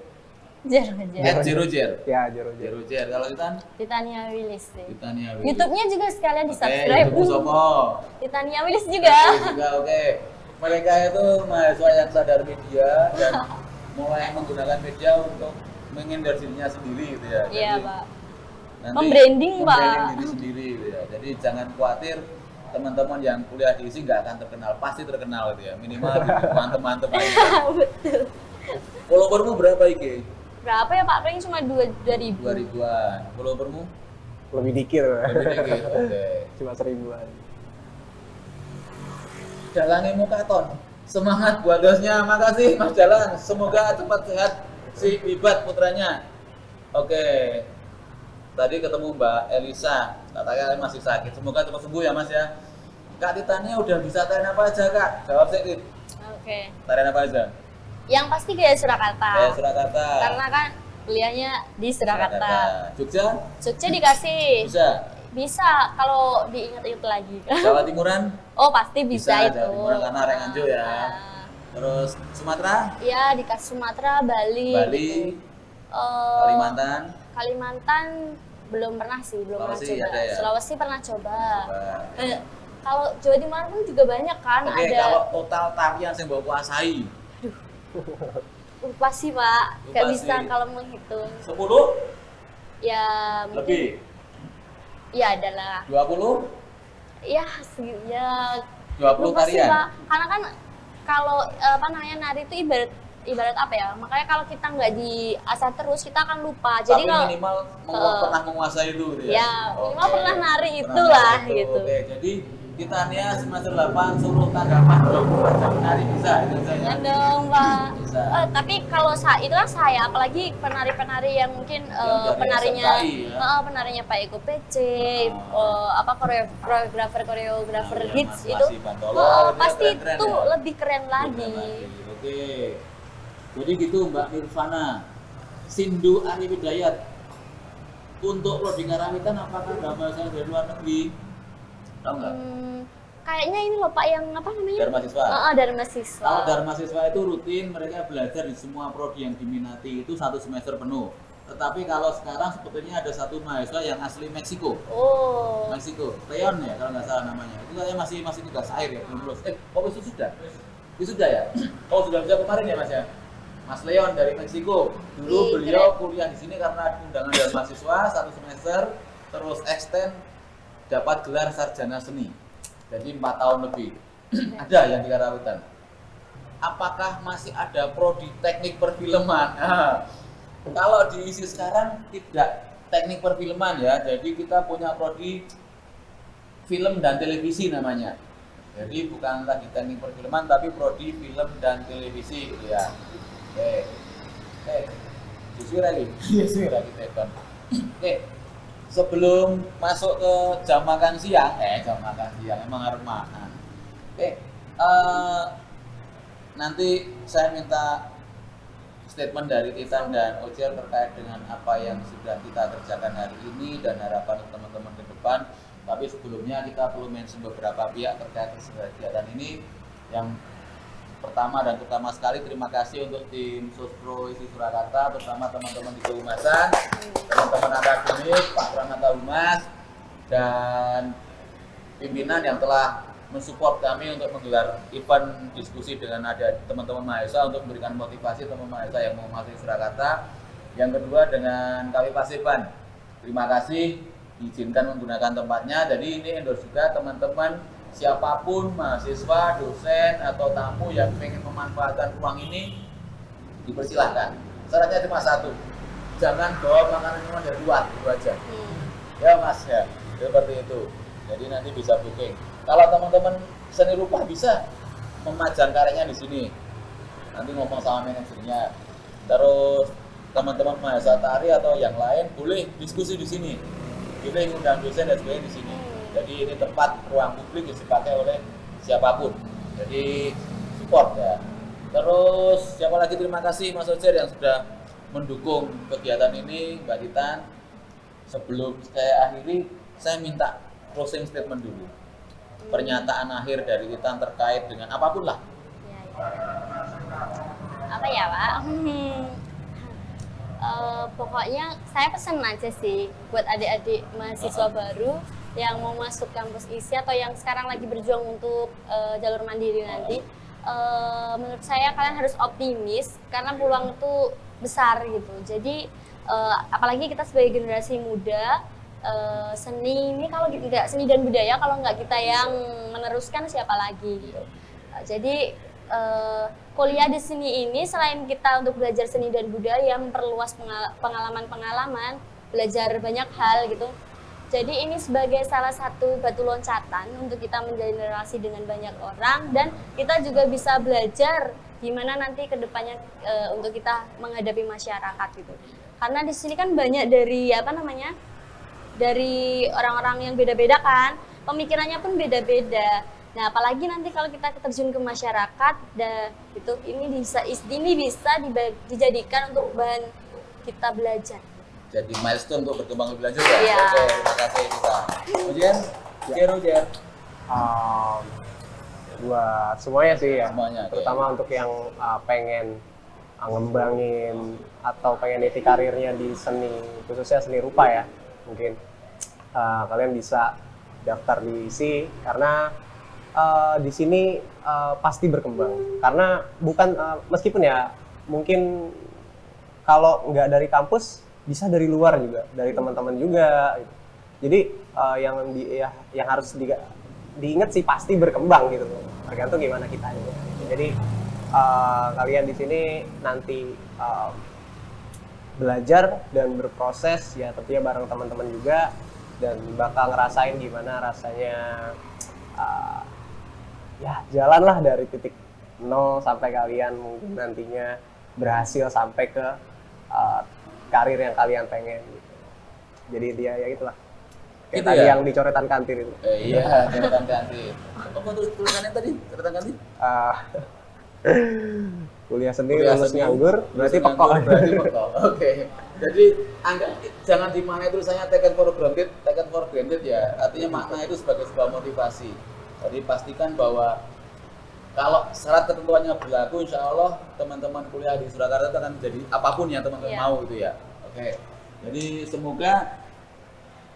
A: @zerojer.
D: Ya, Jerojer.
A: Zerojer. Kalau Titan?
C: Titania Willis sih.
A: Titania Willy.
C: YouTube-nya juga sekalian di
A: Oke,
C: subscribe.
A: YouTube sopo?
C: Titania Willis juga.
A: Oke, juga oke. Mereka itu mahasiswa yang sadar media dan mulai menggunakan media untuk mengendorse dirinya sendiri gitu ya.
C: Iya,
A: Jadi,
C: Pak.
A: nanti
C: Membranding, Pak.
A: membranding diri sendiri gitu ya. Jadi jangan khawatir teman-teman yang kuliah di sini nggak akan terkenal, pasti terkenal gitu ya. Minimal mantep-mantep aja.
C: Betul.
A: Followermu berapa IG?
C: Berapa ya, Pak? Paling cuma 2.000.
A: 2000-an. Followermu
D: Lebih dikit.
A: lebih dikit. Oke.
D: Cuma 1000-an.
A: Dalangi Mukaton. Semangat buat dosnya. Makasih Mas Dalang. Semoga cepat sehat si Wibat putranya. Oke. Tadi ketemu Mbak Elisa. Katanya masih sakit. Semoga cepat sembuh ya Mas ya. Kak Titania udah bisa tarian apa aja Kak? Jawab sedikit.
C: Oke.
A: Tarian apa aja?
C: Yang pasti gaya Surakarta.
A: Kayak Surakarta.
C: Karena kan kuliahnya di Surakarta.
A: Jogja?
C: Jogja dikasih.
A: Bisa.
C: Bisa kalau diingat-ingat lagi.
A: Jawa Timuran?
C: Oh, pasti bisa, itu.
A: Jawa Timuran karena Renganjo ya.
C: Nah,
A: Terus Sumatera?
C: iya, dikasih Sumatera, Bali.
A: Bali,
C: Gitu. Eh,
A: Kalimantan.
C: Kalimantan belum pernah sih, belum pernah
A: Sulawesi
C: coba.
A: ada ya?
C: Sulawesi pernah coba.
A: Coba.
C: Kalau Jawa Timur pun juga banyak kan,
A: Oke,
C: ada.
A: kalau total tarian yang mbok kuasai
C: Lupa sih, Pak. Gak
A: Lupa
C: bisa
A: sih.
C: kalau menghitung.
A: 10
C: Ya mungkin
A: lebih,
C: ya adalah.
A: 20,
C: Ya ya
A: 20
C: lupa sih,
A: tarian.
C: Pak. Karena kan kalau apa namanya nari itu ibarat apa ya? Makanya kalau kita nggak diasah terus kita akan lupa. Jadi
A: Tapi
C: kalau
A: minimal pernah menguasai itu gitu
C: ya,
A: Oke.
C: minimal pernah nari
A: Pernah
C: itulah,
A: nari itu.
C: gitu.
A: Oke, jadi Titania semester 8 suruh tanggapan 24 jam nari bisa itu
C: Ya
A: saja.
C: dong, Pak.
A: Bisa.
C: Tapi kalau itu kan saya, apalagi penari-penari yang mungkin
A: Yang dari
C: penarinya,
A: SMKI ya?
C: penarinya Pak Eko PC,
A: Oh.
C: apa koreografer
A: Nah,
C: hits
A: Mas
C: itu,
A: Wasi Bantolo, itu ya
C: pasti
A: keren-keren
C: itu
A: ya?
C: lebih keren lagi.
A: Oke. Jadi gitu Mbak Nirvana. Sindu Ari Widayat. Untuk prodi karawitan apakah ada mahasiswa dari luar negeri? Tahu nggak?
C: Kayaknya ini loh Pak yang apa namanya?
A: Dari mahasiswa?
C: Dari mahasiswa.
A: Kalau dari mahasiswa itu rutin mereka belajar di semua prodi yang diminati itu 1 semester penuh. Tetapi kalau sekarang sebetulnya ada satu mahasiswa yang asli Meksiko.
C: Oh.
A: Meksiko, Leon ya kalau nggak salah namanya. Itu saya masih tugas akhir ya belum lulus. Oh itu sudah? Itu sudah ya? Oh sudah bisa kemarin ya Mas ya? Mas Leon dari Meksiko. Dulu beliau kuliah di sini karena undangan dari mahasiswa 1 semester, terus extend dapat gelar sarjana seni. Jadi 4 tahun lebih. Ada yang di Karawitan. Apakah masih ada prodi teknik perfilman? Nah, kalau diisi sekarang tidak teknik perfilman ya. Jadi kita punya prodi film dan televisi namanya. Jadi bukan lagi teknik perfilman tapi prodi film dan televisi gitu ya. Oke. Jujur lagi. Jujur lagi tekan. Oke. Sebelum masuk ke jam makan siang, emang harus makan. Oke. Nanti saya minta statement dari Titan dan Ocer terkait dengan apa yang sudah kita kerjakan hari ini dan harapan teman-teman ke depan. Tapi sebelumnya kita perlu mention beberapa pihak terkait kegiatan ini. Yang pertama dan utama sekali terima kasih untuk tim Sospro ISI Surakarta, terutama teman-teman di kehumasan, teman-teman akademik, Pak Pranata Humas, dan pimpinan yang telah mensupport kami untuk menggelar event diskusi dengan ada teman-teman mahasiswa untuk memberikan motivasi teman mahasiswa yang mau masuk Surakarta. Yang kedua dengan KW Paseban, terima kasih diizinkan menggunakan tempatnya. Jadi ini endorse juga teman-teman siapapun mahasiswa, dosen atau tamu yang ingin memanfaatkan ruang ini dipersilahkan. Syaratnya cuma satu, jangan bawa makanan cuma dari luar, itu aja. Ya Mas ya, seperti itu. Jadi nanti bisa booking. Kalau teman-teman seni rupa bisa memajang karyanya di sini. Nanti ngomong sama manajernya. Terus teman-teman mahasiswa tari atau yang lain boleh diskusi di sini. Kita undang dosen dan sebagainya di sini. Jadi ini tempat ruang publik yang dipakai oleh siapapun. Jadi support ya. Terus siapa lagi, terima kasih Mas Ocer yang sudah mendukung kegiatan ini, Mbak Titan. Sebelum saya akhiri, saya minta closing statement dulu. Pernyataan akhir dari Titan terkait dengan apapun lah.
C: Apa ya Pak? Pokoknya saya pesan aja sih buat adik-adik mahasiswa baru yang mau masuk kampus ISI atau yang sekarang lagi berjuang untuk jalur mandiri nanti. Menurut saya kalian harus optimis karena peluang itu besar gitu. Jadi apalagi kita sebagai generasi muda, seni ini kalau nggak seni dan budaya, kalau nggak kita yang meneruskan siapa lagi gitu. Jadi kuliah di sini ini selain kita untuk belajar seni dan budaya, memperluas pengalaman-pengalaman, belajar banyak hal gitu. Jadi ini sebagai salah satu batu loncatan untuk kita menjalin relasi dengan banyak orang, dan kita juga bisa belajar gimana nanti kedepannya untuk kita menghadapi masyarakat gitu. Karena di sini kan banyak dari dari orang-orang yang beda-beda kan, pemikirannya pun beda-beda. Nah, apalagi nanti kalau kita terjun ke masyarakat, gitu, ini bisa dijadikan untuk bahan kita belajar.
A: Jadi milestone untuk berkembang lebih lanjut ya.
C: Iya.
A: Oke, terima kasih kita. Kemudian, Jer.
D: Buat semuanya sih ya,
A: Semuanya, oke.
D: terutama untuk yang pengen ngembangin atau pengen niti karirnya di seni, khususnya seni rupa ya, mungkin kalian bisa daftar di ISI karena di sini pasti berkembang. Karena bukan meskipun ya mungkin kalau nggak dari kampus bisa dari luar juga, dari teman-teman juga. Gitu. Jadi yang harus diingat sih pasti berkembang gitu, tergantung gimana kitanya. Jadi kalian di sini nanti belajar dan berproses ya tentunya bareng teman-teman juga, dan bakal ngerasain gimana rasanya ya jalanlah dari titik 0 sampai kalian mungkin nantinya berhasil sampai ke karir yang kalian pengen gitu. Jadi dia ya itulah kayak
A: Gitu
D: tadi
A: ya?
D: yang di coretan kantin itu.
A: Iya, coretan kantin. Apa tulisannya tadi? Coretan kantin?
D: Kuliah seni
A: Kuliah
D: lulus
A: seni,
D: nganggur berarti
A: lulus
D: pekok.
A: nganggur, berarti pekok. Oke. Jadi jangan dimaknai tulisannya taken for granted ya. Artinya makna itu sebagai sebuah motivasi. Jadi pastikan bahwa kalau syarat ketentuannya berlaku, insya Allah teman-teman kuliah di Surakarta itu akan menjadi apapun yang teman-teman mau gitu ya. Oke. Jadi semoga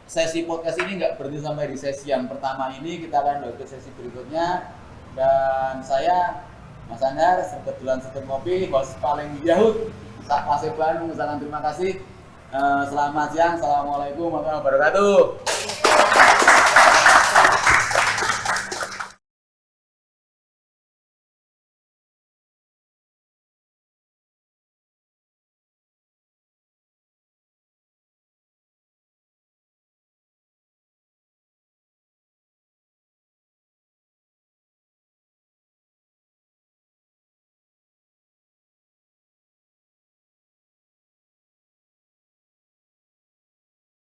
A: sesi podcast ini nggak berhenti sampai di sesi yang pertama ini, kita akan lanjut ke sesi berikutnya. Dan saya Mas Anyar, kebetulan setir kopi, host paling Yahud, Sak Paseban, mengucapkan terima kasih. Selamat siang, assalamualaikum warahmatullahi wabarakatuh.